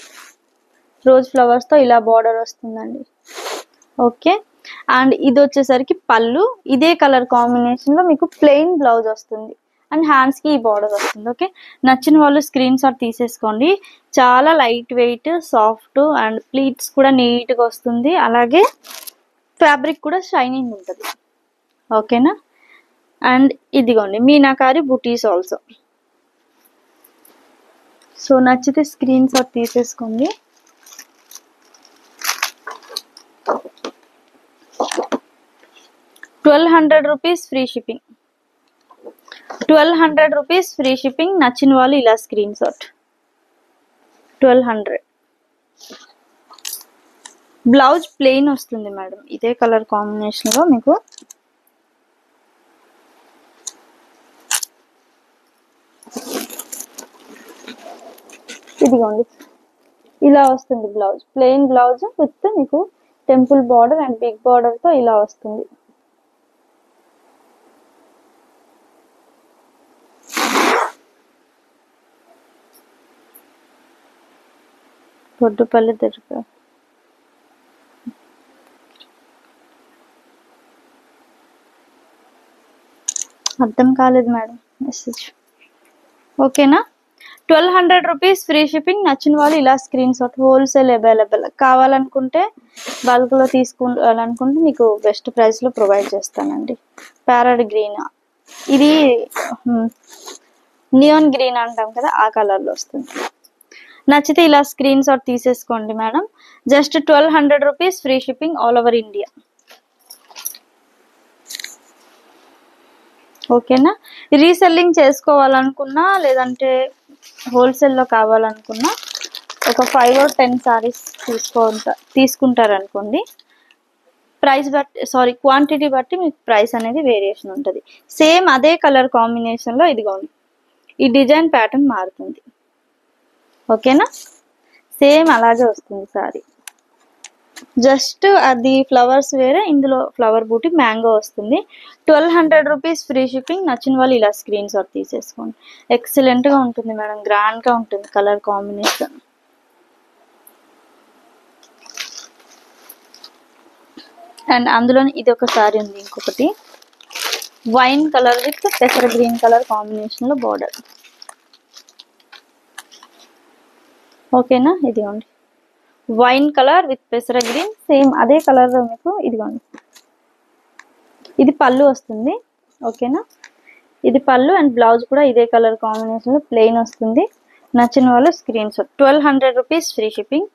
రోజ్ ఫ్లవర్స్తో ఇలా బార్డర్ వస్తుందండి. ఓకే, అండ్ ఇది వచ్చేసరికి పళ్ళు, ఇదే కలర్ కాంబినేషన్లో మీకు ప్లెయిన్ బ్లౌజ్ వస్తుంది అండ్ హ్యాండ్స్కి ఈ బార్డర్ వస్తుంది. ఓకే, నచ్చిన వాళ్ళు స్క్రీన్ షాట్ తీసేసుకోండి. చాలా light weight, soft and pleats కూడా నీట్గా వస్తుంది, అలాగే ఫ్యాబ్రిక్ కూడా షైనింగ్ ఉంటుంది. ఓకేనా, అండ్ ఇదిగోండి మీనాకారి బుటీస్ ఆల్సో. సో నచ్చితే స్క్రీన్ షాట్ తీసేసుకోండి. ₹1200 free shipping, 1200 rupees free shipping. నచ్చిన వాళ్ళు ఇలా స్క్రీన్ షాట్. 1200. బ్లౌజ్ ప్లెయిన్ వస్తుంది మేడం, ఇదే కలర్ కాంబినేషన్లో మీకు. ఇదిగోండి ఇలా వస్తుంది బ్లౌజ్, ప్లెయిన్ బ్లౌజ్ విత్ మీకు టెంపుల్ బార్డర్ అండ్ బిగ్ బార్డర్తో ఇలా వస్తుంది. పొడ్డుపల్లి దగ్గర అర్థం కాలేదు మేడం మెసేజ్. ఓకేనా, 1200 రూపీస్ ఫ్రీ షిప్పింగ్. నచ్చిన వాళ్ళు ఇలా స్క్రీన్ షాట్. హోల్సేల్ అవైలబుల్, కావాలనుకుంటే బల్క్లో తీసుకోవాలనుకుంటే మీకు బెస్ట్ ప్రైస్లో ప్రొవైడ్ చేస్తానండి. ప్యారడ్ గ్రీన్, ఇది నియాన్ గ్రీన్ అంటాం కదా, ఆ కలర్లో వస్తుంది. నచ్చితే ఇలా స్క్రీన్ షాట్ తీసేసుకోండి madam. Just 1200 rupees free shipping all over India. ఓకేనా, రీసెల్లింగ్ చేసుకోవాలనుకున్నా లేదంటే హోల్సేల్లో కావాలనుకున్నా ఒక 5 or 10 సారీస్ తీసుకుంటారనుకోండి, ప్రైస్ బట్టి క్వాంటిటీ బట్టి మీకు ప్రైస్ అనేది వేరియేషన్ ఉంటుంది. సేమ్ అదే కలర్ కాంబినేషన్లో ఇదిగోండి ఈ డిజైన్ ప్యాటర్న్ మారుతుంది. ఓకేనా, సేమ్ అలాగే వస్తుంది సారీ. జస్ట్ అది ఫ్లవర్స్ వేరే, ఇందులో ఫ్లవర్ బూటీ మ్యాంగో వస్తుంది. 1200 రూపీస్ ఫ్రీ షిప్పింగ్. నచ్చిన వాళ్ళు ఇలా స్క్రీన్ షాట్ తీసేసుకోండి. ఎక్సలెంట్గా ఉంటుంది మేడం, గ్రాండ్గా ఉంటుంది కలర్ కాంబినేషన్. అండ్ అందులోని ఇది ఒక సారీ ఉంది, ఇంకొకటి వైన్ కలర్ విత్ పెసర గ్రీన్ కలర్ కాంబినేషన్లో బార్డర్. ఓకేనా, ఇదిగోండి వైన్ కలర్ విత్ పెసర గ్రీన్, సేమ్ అదే కలర్లో మీకు ఇదిగోండి ఇది పళ్ళు వస్తుంది. ఓకేనా, ఇది పళ్ళు అండ్ బ్లౌజ్ కూడా ఇదే కలర్ కాంబినేషన్లో ప్లెయిన్ వస్తుంది. నచ్చిన వాళ్ళు screen shot. 1200 rupees free shipping.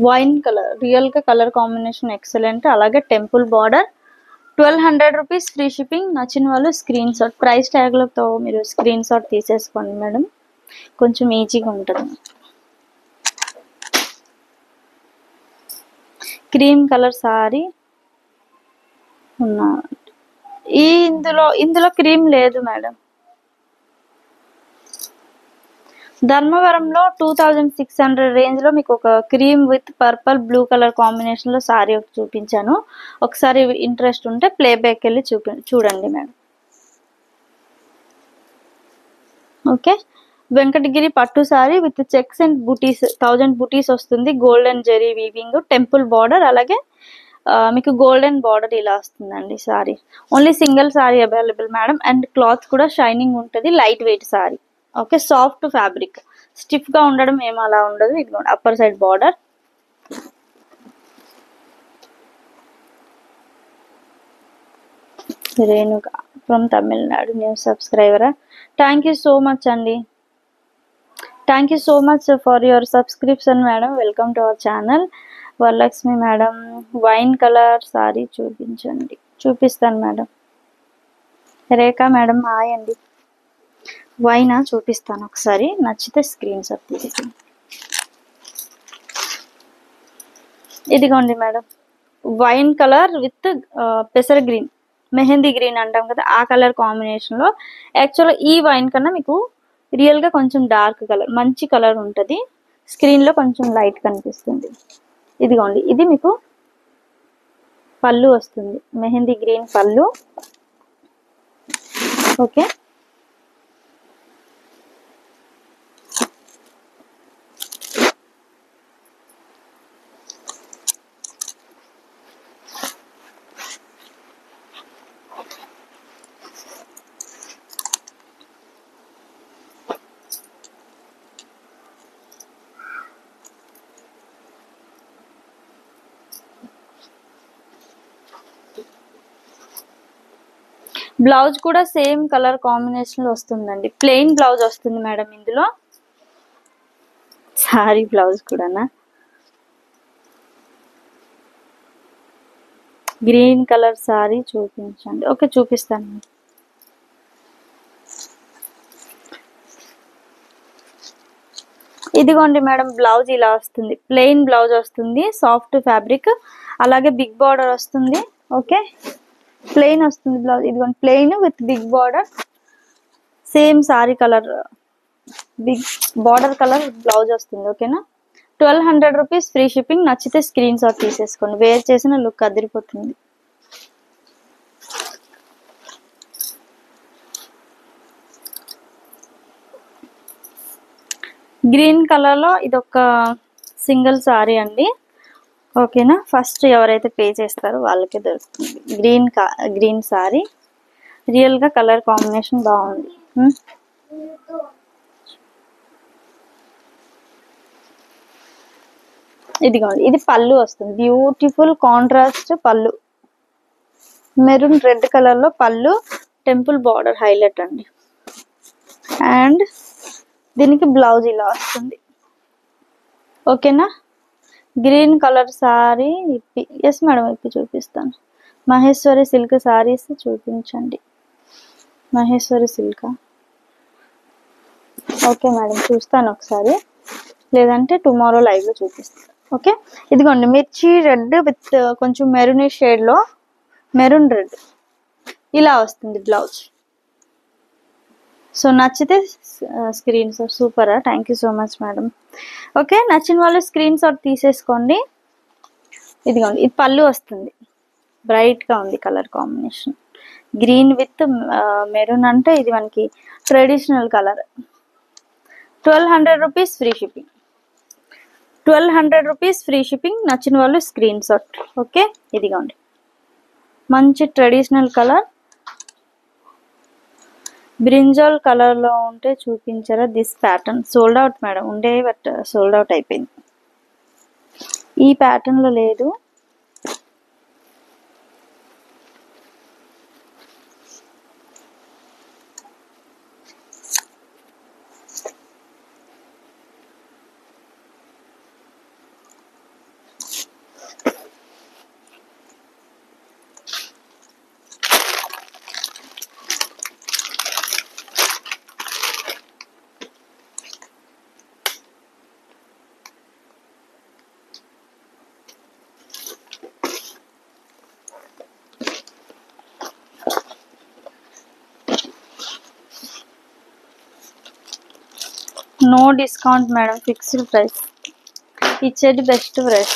Wine colour, రియల్గా కలర్ కాంబినేషన్ ఎక్సలెంట్. అలాగే temple border. 1200 rupees free shipping. నచ్చిన వాళ్ళు స్క్రీన్ షాట్. ప్రైస్ ట్యాగ్లతో మీరు స్క్రీన్ షాట్ తీసేసుకోండి మేడం, కొంచెం ఈజీగా ఉంటుంది. క్రీమ్ కలర్ సారీ ఉన్నా, ఇందులో క్రీమ్ లేదు మేడం. ధర్మవరంలో 2600 రేంజ్లో మీకు ఒక cream with purple blue colour కాంబినేషన్లో సారీ ఒకటి చూపించాను. ఒకసారి ఇంట్రెస్ట్ ఉంటే ప్లేబ్యాక్ వెళ్ళి చూడండి మేడం. ఓకే, వెంకటగిరి పట్టు సారీ విత్ చెక్స్ అండ్ బూటీస్, 1000 బూటీస్ వస్తుంది. Golden zari weaving, temple border, అలాగే మీకు గోల్డెన్ బార్డర్ ఇలా వస్తుందండి sari. Only single sari available madam. And cloth కూడా షైనింగ్ ఉంటుంది, light weight sari. Okay, soft fabric, స్టిఫ్గా ఉండడం ఏమో అలా ఉండదు. ఇదిగోండి upper side border. Renuka from Tamil Nadu, new సబ్స్క్రైబరా. థ్యాంక్ యూ సో మచ్ అండి, thank you so much for your subscription madam. Welcome to our channel. Varalakshmi madam, wine colour saree చూపించండి. చూపిస్తాను మేడం. రేఖా మేడం హాయ్ అండి. వైనా చూపిస్తాను ఒకసారి, నచ్చితే స్క్రీన్ షాట్ తీసుకోండి. ఇదిగోండి మేడం వైన్ కలర్ విత్ పెసర గ్రీన్, మెహందీ గ్రీన్ అంటాం కదా, ఆ కలర్ కాంబినేషన్లో. యాక్చువల్గా ఈ వైన్ కన్నా మీకు రియల్గా కొంచెం డార్క్ కలర్, మంచి కలర్ ఉంటుంది. స్క్రీన్లో కొంచెం లైట్ కనిపిస్తుంది. ఇదిగోండి ఇది మీకు పళ్ళు వస్తుంది, మెహందీ గ్రీన్ పళ్ళు. ఓకే, బ్లౌజ్ కూడా సేమ్ కలర్ కాంబినేషన్ లో వస్తుందండి. ప్లెయిన్ బ్లౌజ్ వస్తుంది మేడం ఇందులో. సారీ బ్లౌజ్ కూడానా, గ్రీన్ కలర్ సారీ చూపించండి. ఓకే చూపిస్తాను. ఇదిగోండి మేడం బ్లౌజ్ ఇలా వస్తుంది, ప్లెయిన్ బ్లౌజ్ వస్తుంది, సాఫ్ట్ ఫ్యాబ్రిక్, అలాగే బిగ్ బార్డర్ వస్తుంది. ఓకే, ప్లెయిన్ వస్తుంది బ్లౌజ్. ఇదిగోండి plain with big border, same saree colour, big border colour blouse వస్తుంది. ఓకేనా, 1200 రూపీస్ ఫ్రీ షిప్పింగ్. నచ్చితే స్క్రీన్ షాట్ తీసేసుకోండి, వేర్ చేసిన లుక్ అదిరిపోతుంది. గ్రీన్ కలర్ లో ఇదొక సింగిల్ సారీ అండి. ఓకేనా, ఫస్ట్ ఎవరైతే పే చేస్తారో వాళ్ళకే దొరుకుతుంది. గ్రీన్ సారీ, రియల్ గా కలర్ కాంబినేషన్ బాగుంది. ఇదిగోండి ఇది పళ్ళు వస్తుంది, బ్యూటిఫుల్ కాంట్రాస్ట్ పళ్ళు, మెరూన్ రెడ్ కలర్ లో పళ్ళు, టెంపుల్ బార్డర్ హైలైట్ అండి. అండ్ దీనికి బ్లౌజ్ ఇలా వస్తుంది. ఓకేనా. గ్రీన్ కలర్ సారీ ఇప్పి, ఎస్ మేడం ఇప్పి చూపిస్తాను. మహేశ్వరి సిల్క్ సారీస్ చూపించండి. మహేశ్వరి సిల్క్, ఓకే మేడం చూస్తాను ఒకసారి, లేదంటే టుమారో లైవ్లో చూపిస్తాను. ఓకే, ఇదిగోండి మిర్చి రెడ్ విత్ కొంచెం మెరూన్ షేడ్లో, మెరూన్ రెడ్ ఇలా వస్తుంది బ్లౌజ్. సో నచ్చితే స్క్రీన్ షాట్. సూపరా, thank you so much madam. Okay, నచ్చిన వాళ్ళు స్క్రీన్ షాట్ తీసేసుకోండి. ఇదిగోండి ఇది పళ్ళు వస్తుంది, బ్రైట్గా ఉంది colour combination, green with maroon, అంటే ఇది మనకి traditional colour. 1200 rupees free shipping, 1200 rupees free shipping. నచ్చిన వాళ్ళు స్క్రీన్ షాట్. ఓకే, ఇదిగోండి మంచి ట్రెడిషనల్ కలర్, బ్రింజాల్ కలర్లో ఉంటే చూపించారా. This pattern sold out madam, ఉండే బట్ సోల్డ్ అవుట్ అయిపోయింది. ఈ ప్యాటర్న్లో లేదు. No discount madam, fixed price, ఇచ్చేది బెస్ట్ ప్రైస్.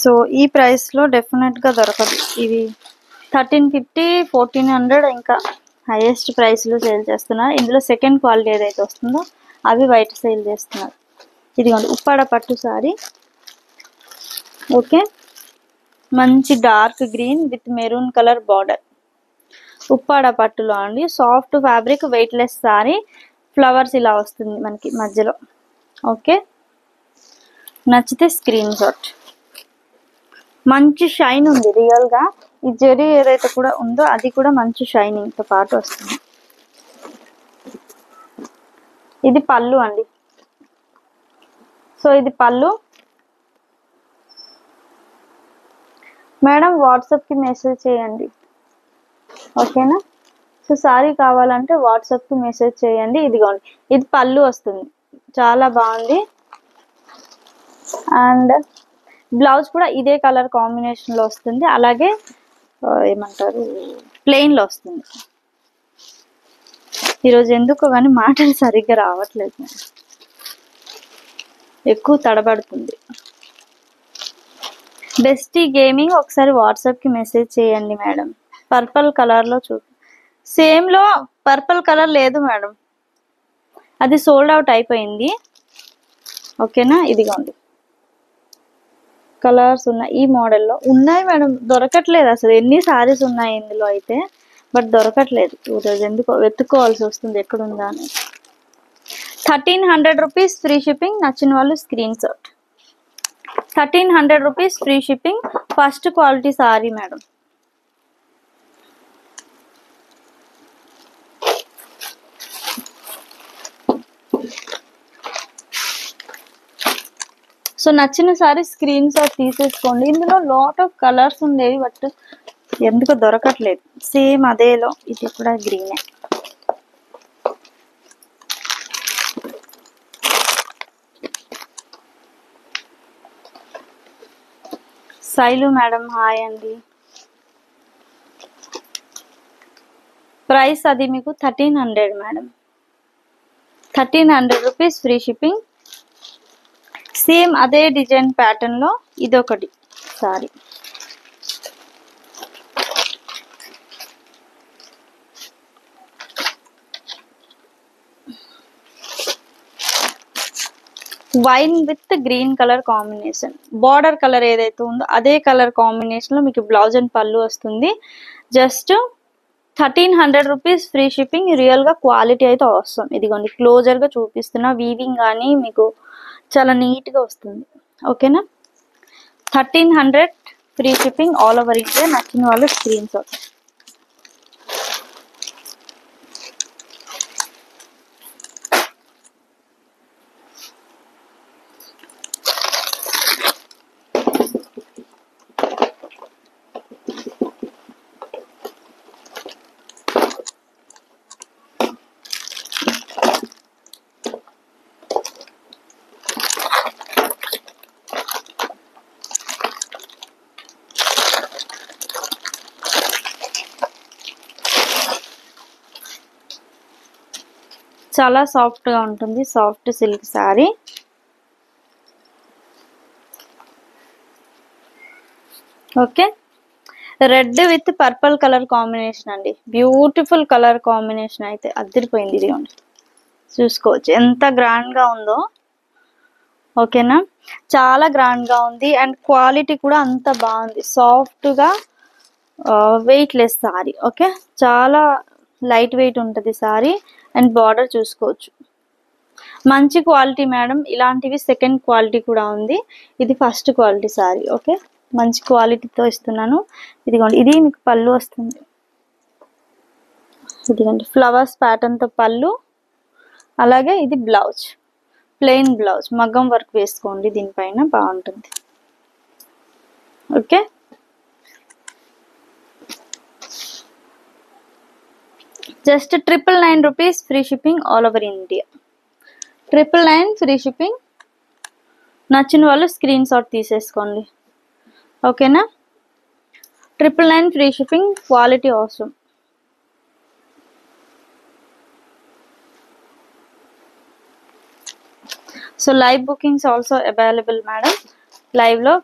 సో ఈ ప్రైస్లో డెఫినెట్గా దొరకదు. ఇవి 1350, 1400 ఇంకా హైయెస్ట్ ప్రైస్లో సేల్ చేస్తున్నారు. ఇందులో సెకండ్ క్వాలిటీ ఏదైతే వస్తుందో అవి బయట సేల్ చేస్తున్నారు. ఇదిగోండి ఉప్పాడ పట్టు సారీ. ఓకే, మంచి dark green with maroon colour border, Uppada పట్టులో అండి. Soft fabric, weightless sorry, flowers ఇలా వస్తుంది మనకి మధ్యలో. ఓకే, నచ్చితే స్క్రీన్ షాట్. మంచి షైన్ ఉంది రియల్గా, ఈ జెరీ ఏదైతే కూడా ఉందో అది కూడా మంచి షైనింగ్తో పాటు వస్తుంది. ఇది పళ్ళు అండి. సో ఇది పళ్ళు మేడం, వాట్సాప్కి మెసేజ్ చేయండి. ఓకేనా. సో సారీ కావాలంటే వాట్సాప్కి మెసేజ్ చేయండి. ఇదిగోండి ఇది పళ్ళు వస్తుంది, చాలా బాగుంది. అండ్ బ్లౌజ్ కూడా ఇదే కలర్ కాంబినేషన్లో వస్తుంది, అలాగే ఏమంటారు ప్లెయిన్లో వస్తుంది. ఈరోజు ఎందుకో కానీ మాటలు సరిగ్గా రావట్లేదు, ఎక్కువ తడబడుతుంది. బెస్టీ గేమింగ్, ఒకసారి వాట్సాప్కి మెసేజ్ చేయండి మేడం. పర్పుల్ కలర్లో సేమ్లో పర్పుల్ కలర్ లేదు మేడం, అది సోల్డ్ అవుట్ అయిపోయింది. ఓకేనా, ఇదిగోండి కలర్స్ ఉన్నాయి ఈ మోడల్లో ఉన్నాయి మేడం, దొరకట్లేదు అసలు. ఎన్ని సారీస్ ఉన్నాయి ఇందులో అయితే, బట్ దొరకట్లేదు ఈరోజు, ఎందుకో వెతుక్కోవాల్సి వస్తుంది ఎక్కడుందా అని. 1300 రూపీస్ ఫ్రీ షిప్పింగ్. నచ్చిన వాళ్ళు screen shot. 1300 rupees free shipping. First quality sorry madam. So నచ్చిన సారీ స్క్రీన్ షాట్ తీసేసుకోండి. ఇందులో లాట్ ఆఫ్ కలర్స్ ఉండేవి, బట్ ఎందుకో దొరకట్లేదు. సేమ్ అదేలో ఇది కూడా గ్రీనే. శైలు మేడం హాయ్ అండి. ప్రైస్ అది మీకు 1300 madam, 1300 rupees free shipping. Same అదే డిజైన్ ప్యాటర్న్లో ఇదొకటి sorry. Wine with green colour combination, border colour ఏదైతే ఉందో అదే కలర్ కాంబినేషన్లో మీకు బ్లౌజ్ అండ్ పళ్ళు వస్తుంది. Just 1300 rupees free shipping. రియల్గా క్వాలిటీ అయితే వస్తుంది. ఇదిగోండి క్లోజర్గా చూపిస్తున్నా, వీవింగ్ కానీ మీకు చాలా నీట్గా వస్తుంది. ఓకేనా, 1300 free shipping all over India. నచ్చిన వాళ్ళు స్క్రీన్ షాట్. చాలా సాఫ్ట్గా ఉంటుంది, soft silk sari. Okay, red with purple colour combination అండి. బ్యూటిఫుల్ కలర్ కాంబినేషన్, అయితే అదిరిపోయింది. ఇది చూసుకోవచ్చు ఎంత గ్రాండ్గా ఉందో. ఓకేనా, చాలా గ్రాండ్గా ఉంది అండ్ క్వాలిటీ కూడా అంత బాగుంది. సాఫ్ట్గా వెయిట్లెస్ సారీ. ఓకే, చాలా లైట్ వెయిట్ ఉంటుంది సారీ. అండ్ బార్డర్ చూసుకోవచ్చు, మంచి క్వాలిటీ మేడం. ఇలాంటివి సెకండ్ క్వాలిటీ కూడా ఉంది, ఇది ఫస్ట్ క్వాలిటీ సారీ. ఓకే, మంచి క్వాలిటీతో ఇస్తున్నాను. ఇదిగోండి, ఇది మీకు పళ్ళు వస్తుంది. ఇదిగోండి ఫ్లవర్స్ ప్యాటర్న్తో పళ్ళు, అలాగే ఇది బ్లౌజ్, ప్లెయిన్ బ్లౌజ్, మగ్గం వర్క్ వేసుకోండి దీనిపైన, బాగుంటుంది. Okay, just 999 rupees, free shipping all over India. 999 free shipping. నచ్చిన వాళ్ళు స్క్రీన్ షాట్ తీసేసుకోండి. ఓకేనా, 999 ఫ్రీ షిప్పింగ్, క్వాలిటీ అవసరం. So live bookings also available madam. లైవ్లో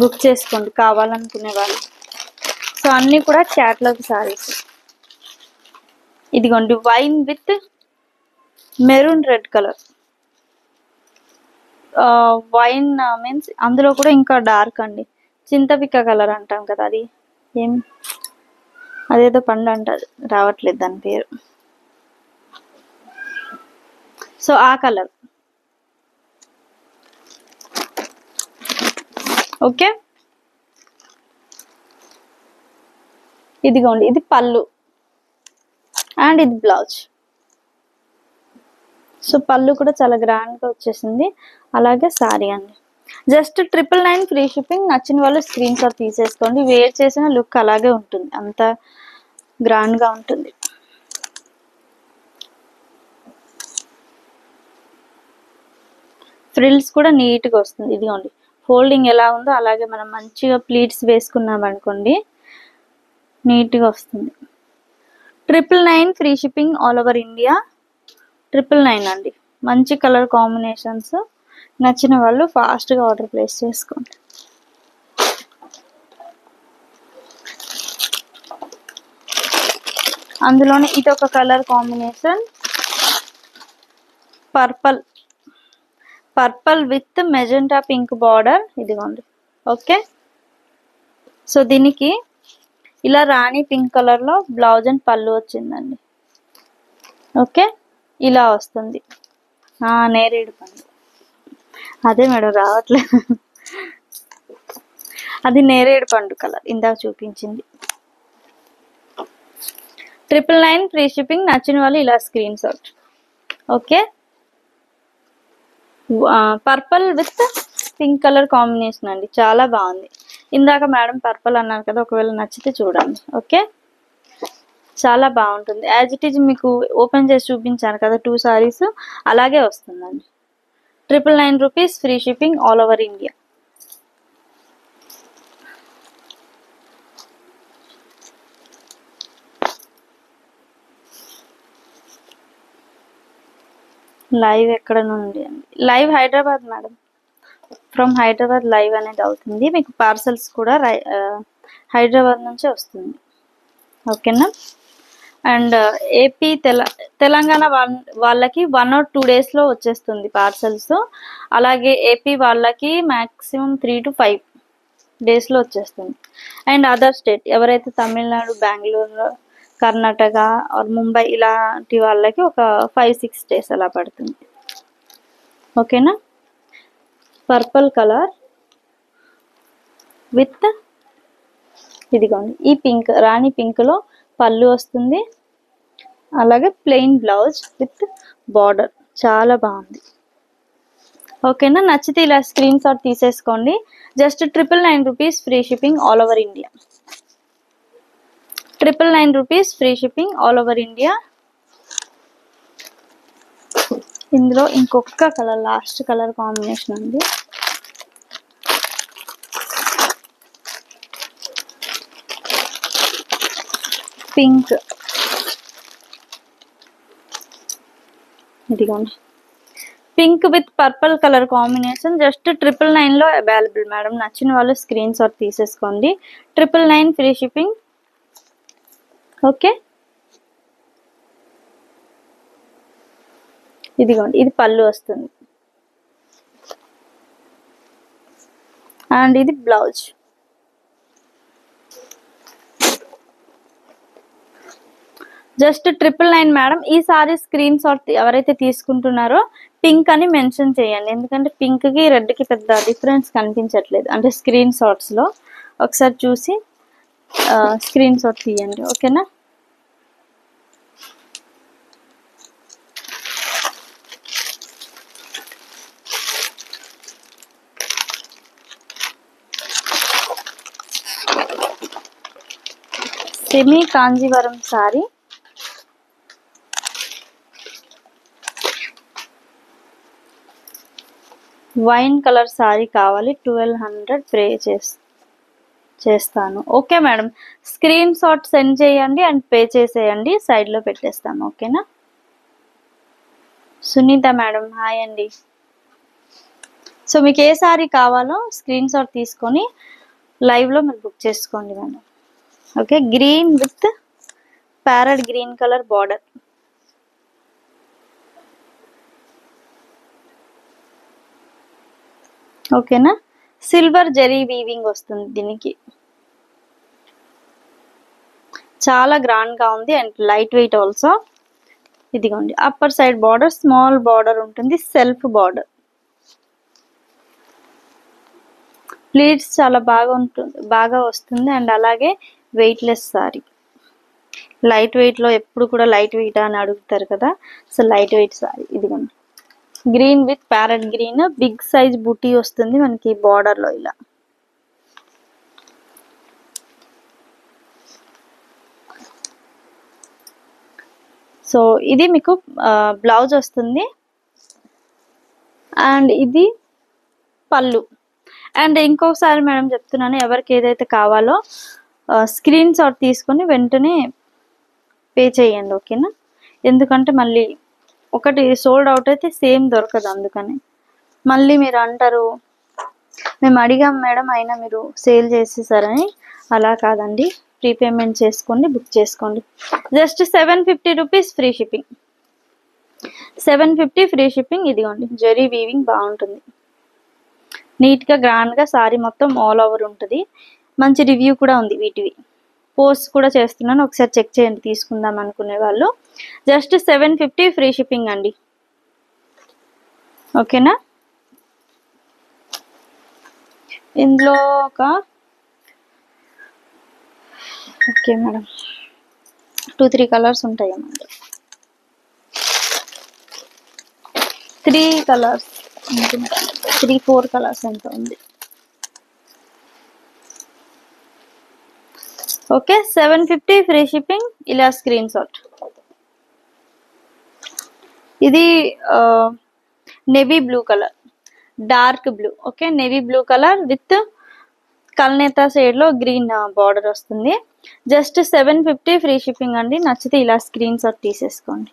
బుక్ చేసుకోండి కావాలనుకునే వాళ్ళు. సో అన్నీ కూడా క్యాటలాగ్ సారీస్. ఇదిగోండి wine with maroon red colour. Wine means అందులో కూడా ఇంకా డార్క్ అండి, చింతపిక్క కలర్ అంటాం కదా, అది ఏం అదేదో పండు అంటారు, రావట్లేదు దాని పేరు. సో ఆ కలర్. ఓకే, ఇదిగోండి ఇది పళ్ళు అండ్ ఇది బ్లౌజ్. సో పళ్ళు కూడా చాలా గ్రాండ్గా వచ్చేసింది, అలాగే సారీ అండి. Just 999 free shipping. నచ్చిన వాళ్ళు స్క్రీన్ షాట్ తీసేసుకోండి. వేర్ చేసిన లుక్ అలాగే ఉంటుంది, అంత గ్రాండ్గా ఉంటుంది. ఫ్రిల్స్ కూడా నీట్గా వస్తుంది. ఇదిగోండి ఫోల్డింగ్ ఎలా ఉందో అలాగే మనం మంచిగా ప్లీట్స్ వేసుకున్నాం అనుకోండి, నీట్గా వస్తుంది. 999 free shipping all over India. 999 అండి. మంచి కలర్ కాంబినేషన్స్. నచ్చిన వాళ్ళు ఫాస్ట్గా ఆర్డర్ ప్లేస్ చేసుకోండి. అందులోనే ఇది ఒక colour combination, purple with magenta pink border. ఇదిగోండి. ఓకే, సో దీనికి ఇలా రాణి పింక్ కలర్లో బ్లౌజ్ అండ్ పళ్ళు వచ్చిందండి. ఓకే, ఇలా వస్తుంది. నేరేడు పండు, అదే మేడం రావట్లేదు, అది నేరేడు పండు కలర్ ఇందాక చూపించింది. 999 ఫ్రీ షిప్పింగ్. నచ్చిన వాళ్ళు ఇలా screen shot. Okay, purple with pink colour combination అండి, చాలా బాగుంది. ఇందాక మేడం పర్పల్ అన్నారు కదా, ఒకవేళ నచ్చితే చూడండి. ఓకే, చాలా బాగుంటుంది. యాజ్ ఇట్ ఈజ్ మీకు ఓపెన్ చేసి చూపించాను కదా 2 సారీస్, అలాగే వస్తుందండి. 999 rupees, free shipping all over India. Live ఎక్కడ నుండి అండి? Live Hyderabad madam, from Hyderabad live అనేది అవుతుంది. మీకు పార్సల్స్ కూడా హైదరాబాద్ నుంచే వస్తుంది. ఓకేనా, అండ్ ఏపీ తెలంగాణ వాళ్ళకి 1 or 2 డేస్లో వచ్చేస్తుంది పార్సల్స్. అలాగే ఏపీ వాళ్ళకి మ్యాక్సిమం 3 to 5 డేస్లో వచ్చేస్తుంది. అండ్ అదర్ స్టేట్ ఎవరైతే తమిళనాడు, బెంగళూరు, కర్ణాటక ఆర్ ముంబై ఇలాంటి వాళ్ళకి ఒక 5-6 డేస్ అలా పడుతుంది. ఓకేనా, పర్పుల్ కలర్ విత్ ఇదిగోండి ఈ పింక్, రాణి పింక్లో పళ్ళు వస్తుంది, అలాగే ప్లెయిన్ బ్లౌజ్ విత్ బార్డర్, చాలా బాగుంది. ఓకేనా, నచ్చితే ఇలా స్క్రీన్ షాట్ తీసేసుకోండి. Just 999 rupees, free shipping all over India. 999 rupees, free shipping all over India. ఇందులో ఇంకొక కలర్, లాస్ట్ కలర్ కాంబినేషన్ ఉంది. పింక్, ఇదిగోండి pink with purple colour combination. Just 999 లో అవైలబుల్ మేడం. నచ్చిన వాళ్ళు స్క్రీన్ షాట్ తీసేసుకోండి. 999 ఫ్రీ షిప్పింగ్. ఓకే, ఇదిగోండి ఇది పళ్ళు వస్తుంది అండ్ ఇది బ్లౌజ్. Just 999 madam. ఈ సారీ స్క్రీన్ షాట్ ఎవరైతే తీసుకుంటున్నారో పింక్ అని మెన్షన్ చేయండి, ఎందుకంటే పింక్ కి రెడ్ కి పెద్ద డిఫరెన్స్ కనిపించట్లేదు అంటే స్క్రీన్ షాట్స్ లో. ఒకసారి చూసి స్క్రీన్ షాట్ తీయండి, ఓకేనా. Semi Kanjeevaram sorry, wine colour sorry కావాలి. 1200 పే చేస్తాను. Okay madam, screen shot send చేయండి అండ్ పే చేసేయండి, సైడ్ లో పెట్టేస్తాను, ఓకేనా. సునీత మేడం హాయ్ అండి. సో మీకు ఏ సారీ కావాలో స్క్రీన్ షాట్ తీసుకొని లైవ్ లో మీరు బుక్ చేసుకోండి madam. Okay, green with parrot green colour border. ఓకేనా, సిల్వర్ జరీ వీవింగ్ వస్తుంది దీనికి. చాలా గ్రాండ్ గా ఉంది అండ్ లైట్ వెయిట్ ఆల్సో. ఇదిగోండి upper side border small border ఉంటుంది, సెల్ఫ్ బార్డర్. ప్లీట్స్ చాలా బాగా ఉంటుంది, బాగా వస్తుంది అండ్ అలాగే weight less saree. Light weight లో ఎప్పుడు కూడా లైట్ వెయిట్ అని అడుగుతారు కదా, సో లైట్ వెయిట్ సారీ. ఇదిగోండి green with parrot green, big size buti వస్తుంది మనకి బార్డర్ లో ఇలా. సో ఇది మీకు బ్లౌజ్ వస్తుంది అండ్ ఇది పళ్ళు. అండ్ ఇంకొకసారి మేడం చెప్తున్నాను, ఎవరికి ఏదైతే కావాలో స్క్రీన్ షాట్ తీసుకొని వెంటనే పే చేయండి, ఓకేనా. ఎందుకంటే మళ్ళీ ఒకటి సోల్డ్ అవుట్ అయితే సేమ్ దొరకదు, అందుకని మళ్ళీ మీరు అంటారు మేము అడిగాం మేడం అయినా మీరు సేల్ చేసేసారని. అలా కాదండి, ప్రీపేమెంట్ చేసుకోండి, బుక్ చేసుకోండి. Just 750 rupees free shipping. 750 free shipping. ఇదిగోండి జరీ వీవింగ్ బాగుంటుంది, నీట్ గా గ్రాండ్ గా సారీ మొత్తం ఆల్ ఓవర్ ఉంటుంది. మంచి రివ్యూ కూడా ఉంది వీటివి, పోస్ట్ కూడా చేస్తున్నాను, ఒకసారి చెక్ చేయండి తీసుకుందాం అనుకునే వాళ్ళు. జస్ట్ 750 ఫ్రీ షిప్పింగ్ అండి, ఓకేనా. ఇందులో ఒక ఓకే మేడం 2-3 కలర్స్ ఉంటాయి అన్నమాట. 3 కలర్స్, 3-4 కలర్స్ ఎంత ఉంది. Okay 750 free shipping. ఇలా స్క్రీన్ షాట్. ఇది navy blue colour, dark blue. Okay navy blue colour with కల్నేత షేడ్ లో గ్రీన్ బార్డర్ వస్తుంది. జస్ట్ 750 ఫ్రీ షిప్పింగ్ అండి. నచ్చితే ఇలా స్క్రీన్ షాట్ తీసేసుకోండి.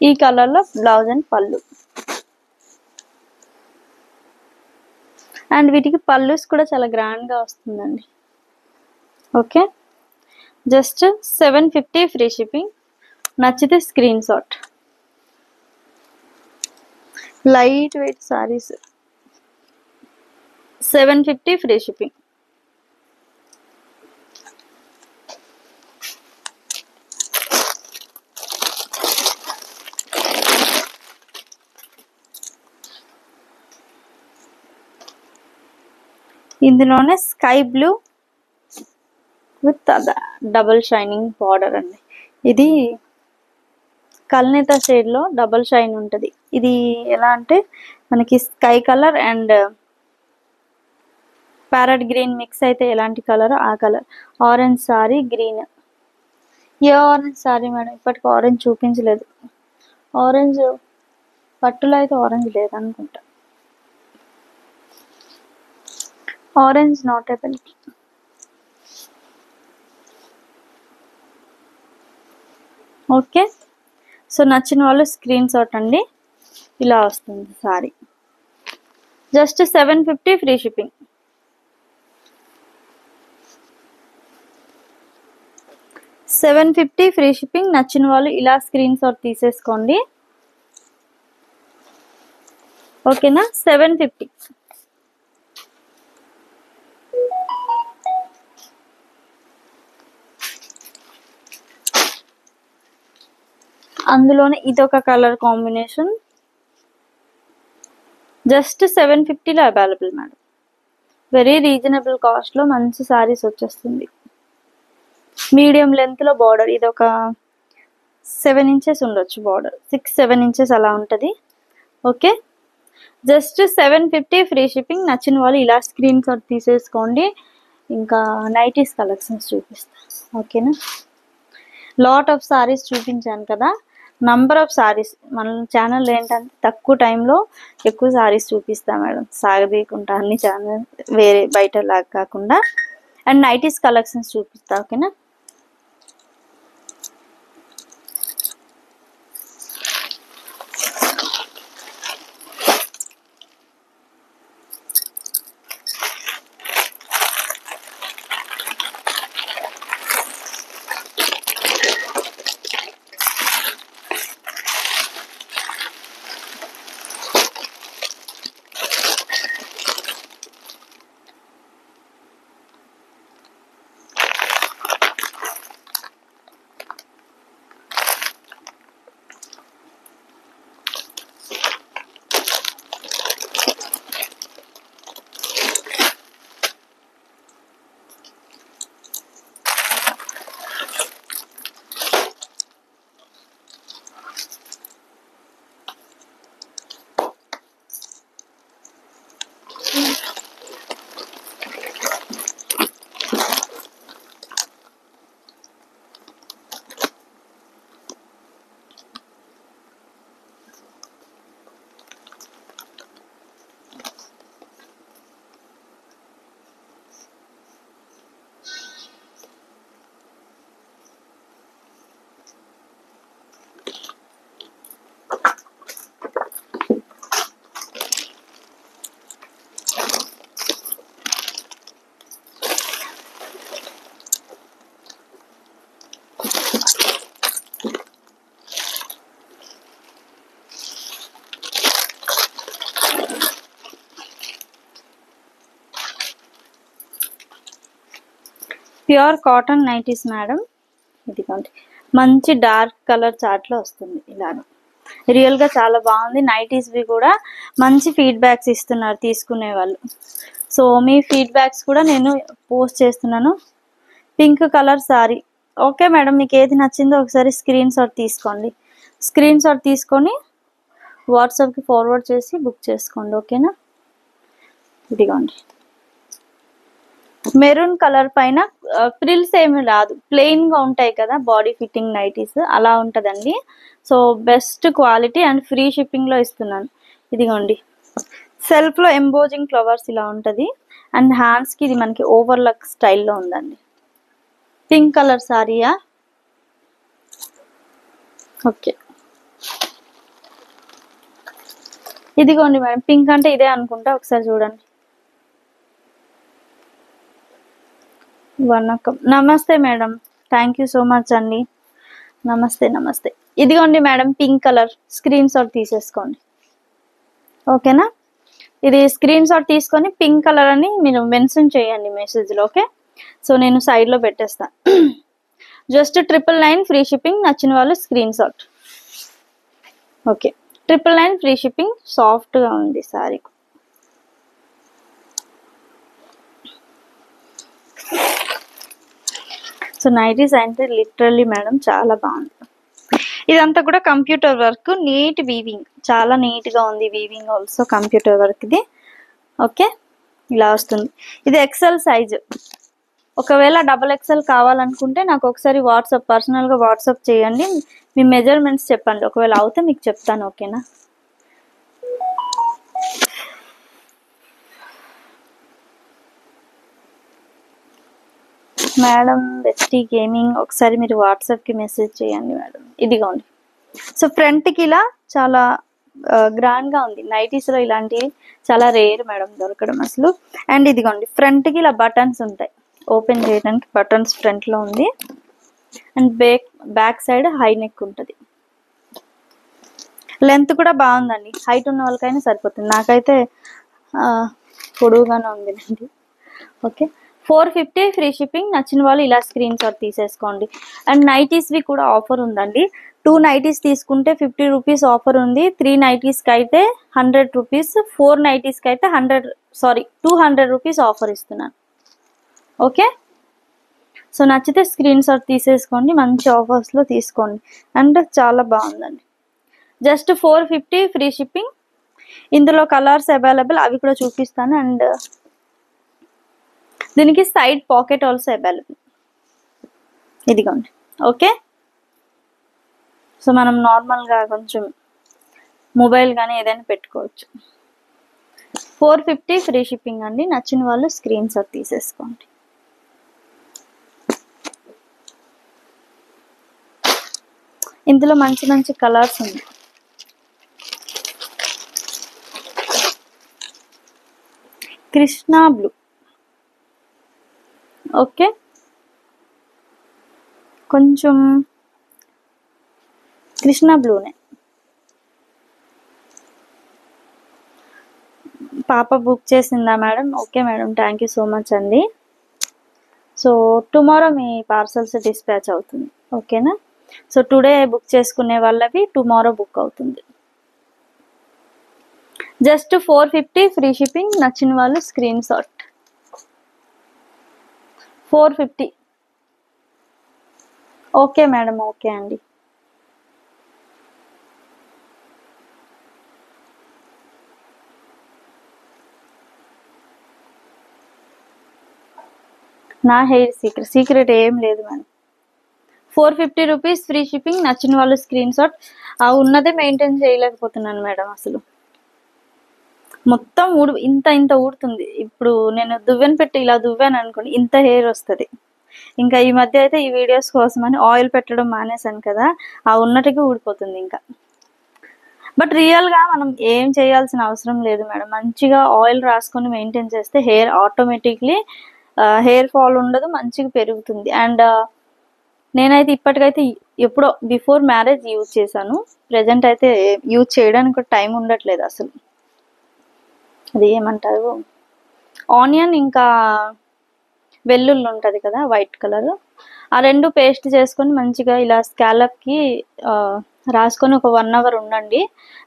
ఈ కలర్ లో బ్లౌజ్ అండ్ పళ్ళు, అండ్ వీటికి పళ్ళుస్ కూడా చాలా గ్రాండ్ గా వస్తుందండి. Okay just 750 free shipping. నచ్చితే screen shot. Light weight saris 750 free shipping. ఇందులోనే sky blue with double shining border అండి. ఇది కల్నేత షేడ్ లో డబుల్ షైన్ ఉంటది. ఇది ఎలా అంటే మనకి sky colour and parrot green mix అయితే ఎలాంటి కలర్ ఆ కలర్. Orange sari green. ఏ ఆరెంజ్ సారీ మేడం? ఇప్పటికి ఆరెంజ్ చూపించలేదు. ఆరెంజ్ పట్టులో అయితే ఆరెంజ్ లేదనుకుంటా. Orange not available. Okay, so నచ్చిన వాళ్ళు స్క్రీన్ షాట్ అండి. ఇలా వస్తుంది sorry. Just 750 free shipping. 750 free shipping. నచ్చిన వాళ్ళు ఇలా స్క్రీన్ షాట్ తీసేసుకోండి. ఓకేనా, 750. అందులోనే ఇదొక కలర్ కాంబినేషన్. జస్ట్ 750లో అవైలబుల్ మేడం. వెరీ రీజనబుల్ కాస్ట్లో మంచి సారీస్ వచ్చేస్తుంది. మీడియం లెంత్లో బార్డర్, ఇది ఒక 7 ఇంచెస్ ఉండొచ్చు బార్డర్, 6-7 ఇంచెస్ అలా ఉంటుంది. Okay, just 750 free shipping. నచ్చిన వాళ్ళు ఇలా స్క్రీన్ షాట్ తీసేసుకోండి. ఇంకా నైటీస్ కలెక్షన్స్ చూపిస్తాను. ఓకేనా, లాట్ ఆఫ్ సారీస్ చూపించాను కదా, నంబర్ ఆఫ్ సారీస్. మన ఛానల్ ఏంటంటే తక్కువ టైంలో ఎక్కువ సారీస్ చూపిస్తా మేడం, సాగదీయకుండా అన్ని ఛానల్ వేరే బయట లాగా కాకుండా. అండ్ నైటీస్ కలెక్షన్స్ చూపిస్తా. ఓకేనా, ప్యూర్ కాటన్ నైటీస్ మేడం. ఇదిగోండి, మంచి డార్క్ కలర్ చార్ట్లో వస్తుంది ఇలాగా. రియల్గా చాలా బాగుంది. నైటీస్వి కూడా మంచి ఫీడ్బ్యాక్స్ ఇస్తున్నారు తీసుకునే వాళ్ళు. సో మీ ఫీడ్బ్యాక్స్ కూడా నేను పోస్ట్ చేస్తున్నాను. Pink colour sorry. Okay madam, మీకు ఏది నచ్చిందో ఒకసారి స్క్రీన్ షాట్ తీసుకోండి. స్క్రీన్ షాట్ తీసుకొని వాట్సాప్కి ఫార్వర్డ్ చేసి బుక్ చేసుకోండి. ఓకేనా, ఇదిగోండి మెరూన్ కలర్ పైన ఫ్రిల్స్ ఏమి రాదు, ప్లెయిన్గా ఉంటాయి కదా బాడీ ఫిట్టింగ్ నైటీస్, అలా ఉంటుందండి. So best quality and free షిప్పింగ్లో ఇస్తున్నాను. ఇదిగోండి, సెల్ఫ్లో ఎంబోజింగ్ ఫ్లవర్స్ ఇలా ఉంటుంది. అండ్ హ్యాండ్స్కి ఇది మనకి ఓవర్లక్ స్టైల్లో ఉందండి. పింక్ కలర్ సారీయా? ఓకే, ఇదిగోండి మేడం, పింక్ అంటే ఇదే అనుకుంటా, ఒకసారి చూడండి. వనకం, నమస్తే madam, thank you so much అండి. నమస్తే నమస్తే. ఇదిగోండి madam, pink colour, screen shot తీసేసుకోండి. ఓకేనా, ఇది స్క్రీన్ షాట్ తీసుకొని పింక్ కలర్ అని మీరు మెన్షన్ చేయండి మెసేజ్లో. ఓకే, సో నేను సైడ్లో పెట్టేస్తాను. Just 999 free shipping. నచ్చిన వాళ్ళు screen shot. Okay, 999 free shipping. సాఫ్ట్గా ఉంది సారీ. సో నైటీస్ అంటే లిటరల్లీ మేడం చాలా బాగుంది. ఇదంతా కూడా కంప్యూటర్ వర్క్, నీట్ వీవింగ్, చాలా నీట్గా ఉంది వీవింగ్ ఆల్సో కంప్యూటర్ వర్క్ ఇది. ఓకే, ఇలా వస్తుంది. ఇది ఎక్సెల్ సైజు. ఒకవేళ XXL కావాలనుకుంటే నాకు ఒకసారి పర్సనల్గా వాట్సాప్ చేయండి, మీ మెజర్మెంట్స్ చెప్పండి, ఒకవేళ అవుతే మీకు చెప్తాను. ఓకేనా, మేడం బెస్టీ గేమింగ్ ఒకసారి మీరు వాట్సాప్కి మెసేజ్ చేయండి మేడం. ఇదిగోండి. సో ఫ్రంట్కి ఇలా చాలా గ్రాండ్గా ఉంది. నైటీస్లో ఇలాంటివి చాలా రేర్ మేడం దొరకడం అసలు. అండ్ ఇదిగోండి ఫ్రంట్కి ఇలా బటన్స్ ఉంటాయి, ఓపెన్ చేయడానికి బటన్స్ ఫ్రంట్లో ఉంది. And back side high neck ఉంటుంది. లెంత్ కూడా బాగుందండి, హైట్ ఉన్న వాళ్ళకైనా సరిపోతుంది. నాకైతే పొడవుగానే ఉందిలేండి. Okay, 450 free shipping. నచ్చిన వాళ్ళు ఇలా స్క్రీన్ షాట్ తీసేసుకోండి. అండ్ నైటీస్వి కూడా ఆఫర్ ఉందండి. 2 నైటీస్ తీసుకుంటే 50 రూపీస్ ఆఫర్ ఉంది. 3 నైటీస్కి అయితే 100 రూపీస్, 4 నైటీస్కి అయితే 200 రూపీస్ ఆఫర్ ఇస్తున్నాను. ఓకే, సో నచ్చితే స్క్రీన్ షాట్ తీసేసుకోండి, మంచి ఆఫర్స్లో తీసుకోండి. అండ్ చాలా బాగుందండి. Just 450 free shipping. ఇందులో కలర్స్ అవైలబుల్, అవి కూడా చూపిస్తాను. అండ్ దీనికి సైడ్ పాకెట్ ఆల్సో అవైలబుల్. ఇదిగోండి. ఓకే, సో మనం నార్మల్గా కొంచెం మొబైల్ కానీ ఏదైనా పెట్టుకోవచ్చు. 450 ఫ్రీ షిప్పింగ్ అండి. నచ్చిన వాళ్ళు స్క్రీన్ షాట్ తీసేసుకోండి. ఇందులో మంచి మంచి కలర్స్ ఉన్నాయి. కృష్ణా బ్లూ. ఓకే, కొంచెం కృష్ణా బ్లూనే. పాప బుక్ చేసిందా madam? Okay madam, thank you so much అండి. సో టుమారో మీ పార్సల్స్ డిస్పాచ్ అవుతుంది. ఓకేనా? సో టుడే బుక్ చేసుకునే వాళ్ళవి టుమారో బుక్ అవుతుంది. Just 450 free shipping. నచ్చిన వాళ్ళు screen shot. 450. Okay madam, okay అండి. నా హెయిర్ సీక్రెట్ ఏం లేదు మేడం. 450 rupees free shipping. నచ్చిన వాళ్ళు స్క్రీన్ షాట్. ఉన్నదే మెయింటైన్ చేయలేకపోతున్నాను మేడం అసలు. మొత్తం ఇంత ఊడుతుంది. ఇప్పుడు నేను దువ్వెన పెట్టి ఇలా దువ్వాను అనుకోండి, ఇంత హెయిర్ వస్తుంది. ఇంకా ఈ మధ్య అయితే ఈ వీడియోస్ కోసమని ఆయిల్ పెట్టడం మానేసాను కదా, ఉన్నట్టుగా ఊడిపోతుంది ఇంకా. బట్ రియల్గా మనం ఏం చేయాల్సిన అవసరం లేదు మేడం. మంచిగా ఆయిల్ రాసుకొని మెయింటైన్ చేస్తే హెయిర్ ఆటోమేటిక్లీ హెయిర్ ఫాల్ ఉండదు, మంచిగా పెరుగుతుంది. అండ్ నేనైతే ఇప్పటికైతే ఎప్పుడో బిఫోర్ మ్యారేజ్ యూజ్ చేశాను. ప్రజెంట్ అయితే యూజ్ చేయడానికి టైం ఉండట్లేదు అసలు. అది ఏమంటారు, ఆనియన్ ఇంకా వెల్లుల్లి ఉంటుంది కదా వైట్ కలర్, ఆ రెండు పేస్ట్ చేసుకొని మంచిగా ఇలా స్కాలప్కి రాసుకొని ఒక 1 అవర్ ఉండండి.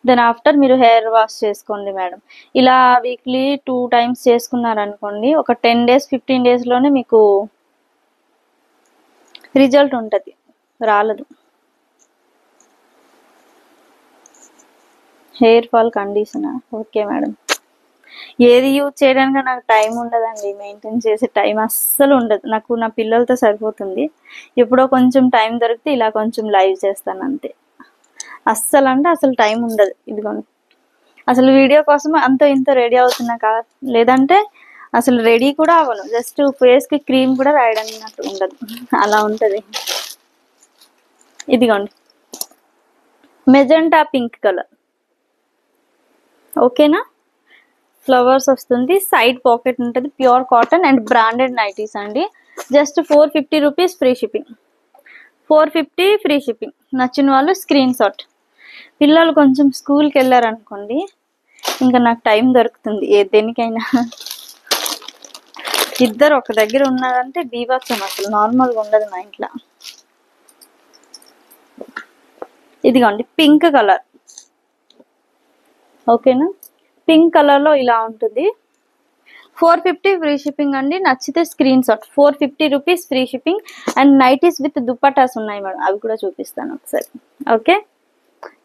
దెన్ ఆఫ్టర్ మీరు హెయిర్ వాష్ చేసుకోండి మేడం. ఇలా వీక్లీ 2 టైమ్స్ చేసుకున్నారనుకోండి, ఒక 10 డేస్ 15 డేస్లోనే మీకు రిజల్ట్ ఉంటుంది, రాలదు. హెయిర్ ఫాల్ కండిషనా? Okay madam. ఏది యూజ్ చేయడానికి నాకు టైం ఉండదండి, మెయింటైన్ చేసే టైం అస్సలు ఉండదు నాకు. నా పిల్లలతో సరిపోతుంది. ఎప్పుడో కొంచెం టైం దొరికితే ఇలా కొంచెం లైవ్ చేస్తాను అంతే. అస్సలు అంటే అసలు టైం ఉండదు. ఇదిగోండి, అసలు వీడియో కోసం అంత ఇంత రెడీ అవుతున్నా లేదంటే అసలు రెడీ కూడా అవ్వను. జస్ట్ ఫేస్కి క్రీమ్ కూడా రాయడానికి ఉండదు, అలా ఉంటుంది. ఇదిగోండి, మెజెంటా పింక్ కలర్. ఓకేనా? ఫ్లవర్స్ వస్తుంది, సైడ్ పాకెట్ ఉంటుంది, pure cotton and branded nighties అండి. Just 450 rupees free shipping. 450 free shipping. నచ్చిన వాళ్ళు స్క్రీన్ షాట్. పిల్లలు కొంచెం స్కూల్కి వెళ్ళారనుకోండి, ఇంకా నాకు టైం దొరుకుతుంది దేనికైనా. ఇద్దరు ఒక దగ్గర ఉన్నారంటే బీభత్సం, అసలు నార్మల్గా ఉండదు మా ఇంట్లో. ఇదిగోండి పింక్ కలర్. ఓకేనా? పింక్ కలర్లో ఇలా ఉంటుంది. 450 ఫ్రీ షిప్పింగ్ అండి. నచ్చితే screen shot. 450 rupees free shipping. And nighties with dupattas ఉన్నాయి మేడం, అవి కూడా చూపిస్తాను ఒకసారి. ఓకే,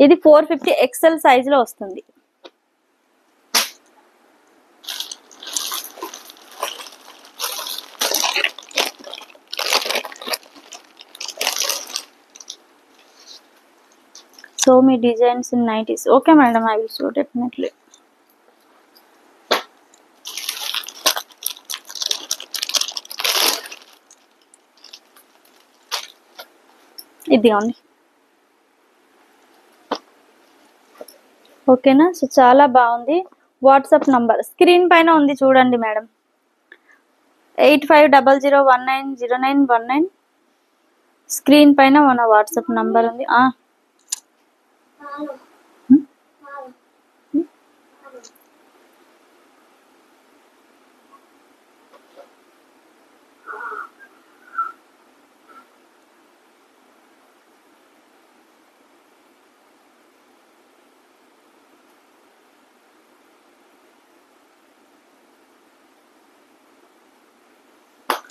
ఇది 450 ఎక్సెల్ సైజులో వస్తుంది. So me designs in nighties. Okay madam, I will show definitely. ఇదిగోండి. ఓకేనా. సో చాలా బాగుంది. వాట్సాప్ నంబర్ స్క్రీన్ పైన ఉంది చూడండి మేడం, 8500190919. స్క్రీన్ పైన మన వాట్సాప్ నంబర్ ఉంది.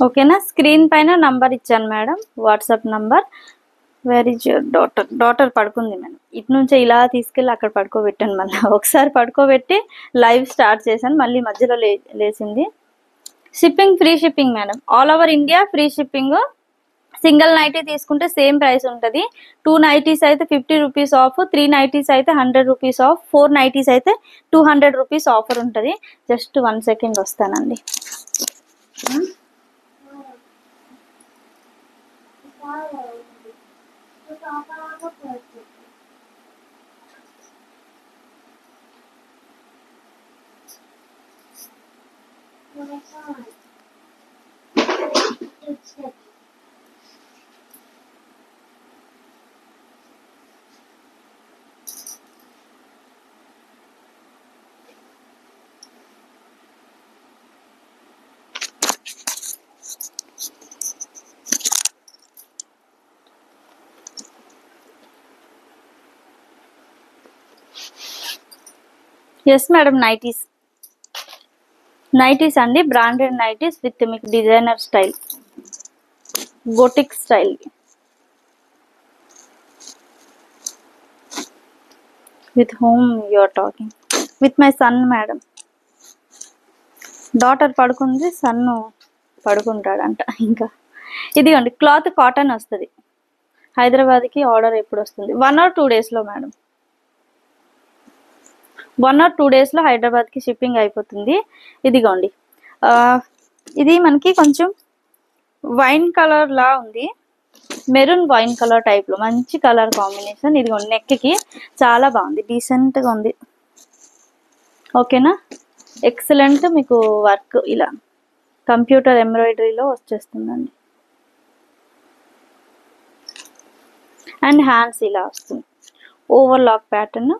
ఓకేనా. స్క్రీన్ పైన నంబర్ ఇచ్చాను madam, WhatsApp number. Where is your daughter? Daughter పడుకుంది మేడం. ఇటు నుంచే ఇలా తీసుకెళ్ళి అక్కడ పడుకోబెట్టాను. మళ్ళీ ఒకసారి పడుకోబెట్టి లైవ్ స్టార్ట్ చేశాను, మళ్ళీ మధ్యలో లేచింది. Shipping free shipping madam, all over India free shipping. Single nightie తీసుకుంటే సేమ్ ప్రైస్ ఉంటుంది. 2 నైటీస్ అయితే 50 రూపీస్ ఆఫ్, 3 నైటీస్ అయితే 100 రూపీస్ ఆఫ్, 4 నైటీస్ అయితే 200 రూపీస్ ఆఫర్ ఉంటుంది. జస్ట్ 1 సెకండ్ వస్తానండి. ఎస్ మేడం, నైటీస్ అండి, బ్రాండెడ్ నైటీస్ విత్ మీకు designer style, boutique style. With whom you are talking? With my son madam. Daughter పడుకుంది, son పడుకుంటాడంట. ఇంకా ఇదిగోండి, క్లాత్ కాటన్ వస్తుంది. హైదరాబాద్కి ఆర్డర్ ఎప్పుడు వస్తుంది? 1 or 2 డేస్లో మేడం. 1 or 2 డేస్లో హైదరాబాద్కి షిప్పింగ్ అయిపోతుంది. ఇదిగోండి, ఇది మనకి కొంచెం వైన్ కలర్ లా ఉంది, మెరూన్ వైన్ కలర్ టైప్లో మంచి కలర్ కాంబినేషన్. ఇదిగోండి, నెక్కి చాలా బాగుంది, డీసెంట్గా ఉంది. ఓకేనా. ఎక్సలెంట్. మీకు వర్క్ ఇలా కంప్యూటర్ ఎంబ్రాయిడరీలో వచ్చేస్తుందండి. అండ్ హ్యాండ్స్ ఇలా వస్తుంది, overlock pattern.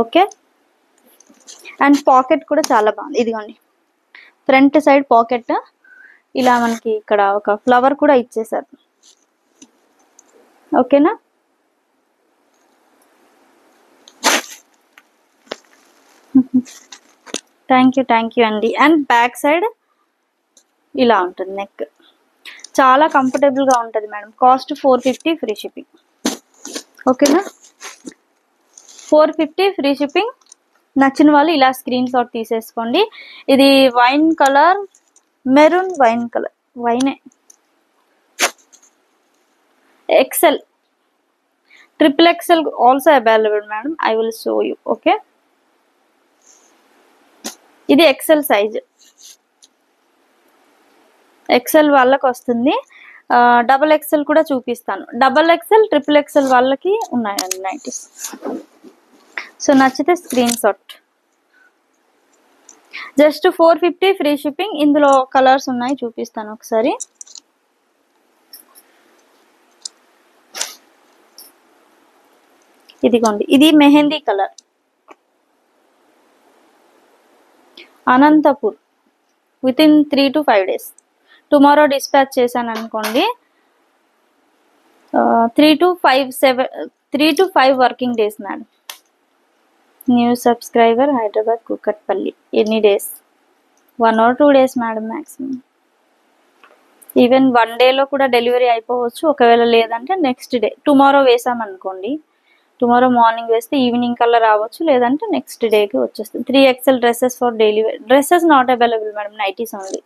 Okay. And pocket కూడా చాలా బాగుంది. ఇదిగోండి, ఫ్రంట్ సైడ్ పాకెట్ ఇలా మనకి ఇక్కడ ఒక ఫ్లవర్ కూడా ఇచ్చేసారు. ఓకేనా. థ్యాంక్ యూ అండి. అండ్ బ్యాక్ సైడ్ ఇలా ఉంటుంది నెక్, చాలా కంఫర్టబుల్గా ఉంటుంది మేడం. Cost 450 free shipping. ఓకేనా. 450 ఫ్రీ షిప్పింగ్. నచ్చిన వాళ్ళు ఇలా స్క్రీన్ షాట్ తీసేసుకోండి. ఇది wine colour, maroon wine colour, వైనే. XL, XXL also available madam. I will show you. Okay. ఇది ఎక్సెల్ సైజ్, ఎక్సెల్ వాళ్ళకి వస్తుంది. XXL కూడా చూపిస్తాను. XXL, XXL వాళ్ళకి ఉన్నాయండి నైటీస్. సో నచ్చితే screen shot. Just 450 free shipping. ఇందులో కలర్స్ ఉన్నాయి, చూపిస్తాను ఒకసారి. ఇదిగోండి, ఇది mehendi colour, Anantapur. Within 3 to 5 days. Tomorrow dispatch చేశాను అనుకోండి, 3 to 5 working days madam. New subscriber, Hyderabad, Kukatpally. ఎన్ని days? 1 or 2 days madam maximum. Even 1 డేలో కూడా డెలివరీ అయిపోవచ్చు. ఒకవేళ లేదంటే నెక్స్ట్ డే, టుమారో వేసామనుకోండి, టుమారో మార్నింగ్ వేస్తే ఈవినింగ్ కల్లా రావచ్చు, లేదంటే నెక్స్ట్ డేకి వచ్చేస్తుంది. 3XL dresses for daily wear. Dresses not available madam, nighties only.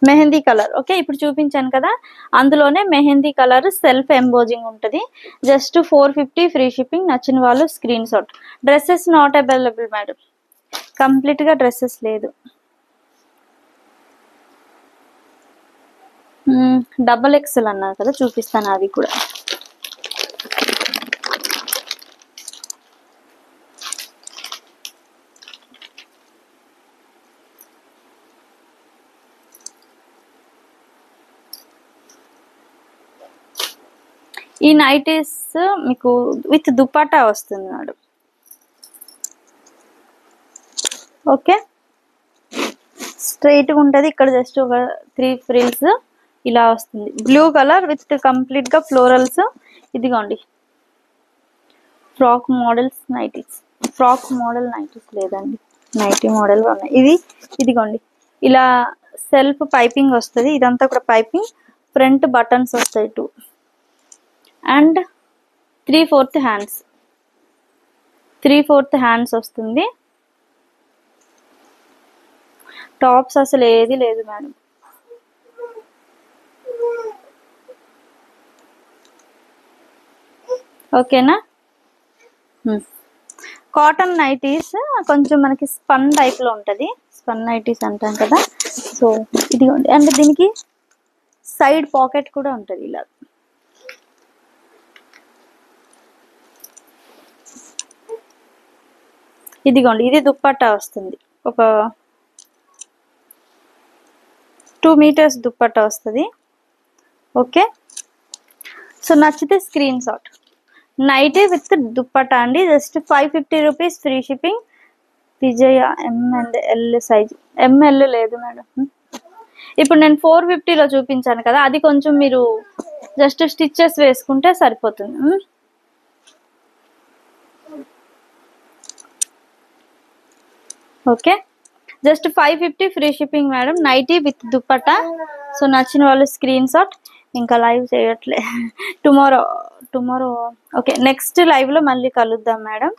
Mehendi colour. Okay, ఇప్పుడు చూపించాను కదా, అందులోనే మెహందీ కలర్ సెల్ఫ్ ఎంబోజింగ్ ఉంటుంది. Just 450 free shipping. నచ్చిన వాళ్ళు screen shot. Dresses not available madam, కంప్లీట్గా డ్రెస్సెస్ లేదు. డబల్ ఎక్సెల్ అన్నారు కదా, చూపిస్తాను అది కూడా. ఈ నైటీస్ మీకు విత్ దుపట్టా వస్తుంది మేడం. ఓకే, స్ట్రైట్గా ఉంటుంది. ఇక్కడ జస్ట్ ఒక 3 ఫ్రిల్స్ ఇలా వస్తుంది. బ్లూ కలర్ విత్ కంప్లీట్గా ఫ్లోరల్స్. ఇదిగోండి frock models nighties. Frock model nighties లేదండి, నైటీ మోడల్గా ఉన్నాయి. ఇదిగోండి ఇలా సెల్ఫ్ పైపింగ్ వస్తుంది. ఇదంతా కూడా పైపింగ్. ఫ్రంట్ బటన్స్ వస్తాయి 2 అండ్ 3/4 హ్యాండ్స్. 3/4 హ్యాండ్స్ వస్తుంది. టాప్స్ అసలు ఏది లేదు మేడం. ఓకేనా. కాటన్ నైటీస్ కొంచెం మనకి స్పన్ టైప్ లో ఉంటది. స్పన్ నైటీస్ అంటాం కదా. సో ఇదిగోండి, అండ్ దీనికి సైడ్ పాకెట్ కూడా ఉంటది ఇలా. ఇదిగోండి ఇది దుప్పట్టా వస్తుంది. ఒక 2 మీటర్స్ దుప్పట్టా వస్తుంది. ఓకే, సో నచ్చితే screen shot. Nighty with dupatta అండి. Just 550 rupees, free shipping. Vijaya ML size. ML లేదు మేడం. ఇప్పుడు నేను 450లో చూపించాను కదా, అది కొంచెం మీరు జస్ట్ స్టిచ్చెస్ వేసుకుంటే సరిపోతుంది. Okay, just 550 free shipping madam. Nighty with dupatta. So నచ్చిన వాళ్ళు స్క్రీన్ షాట్. ఇంకా లైవ్ చేయట్లే. టుమారో ఓకే, నెక్స్ట్ లైవ్లో మళ్ళీ కలుద్దాం madam.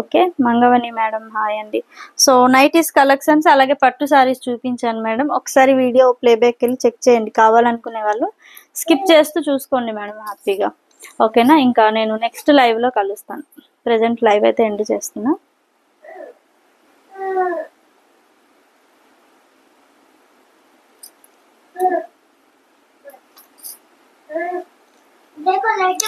Okay, Mangavani madam hi అండి. సో నైటీస్ కలెక్షన్స్ అలాగే పట్టు సారీస్ చూపించాను మేడం. ఒకసారి వీడియో ప్లేబ్యాక్ వెళ్ళి చెక్ చేయండి. కావాలనుకునే వాళ్ళు స్కిప్ చేస్తూ చూసుకోండి మేడం హ్యాపీగా. ఓకేనా, ఇంకా నేను నెక్స్ట్ లైవ్లో కలుస్తాను. ప్రజెంట్ లైవ్ అయితే ఎండ్ చేస్తున్నా. देखो लाइट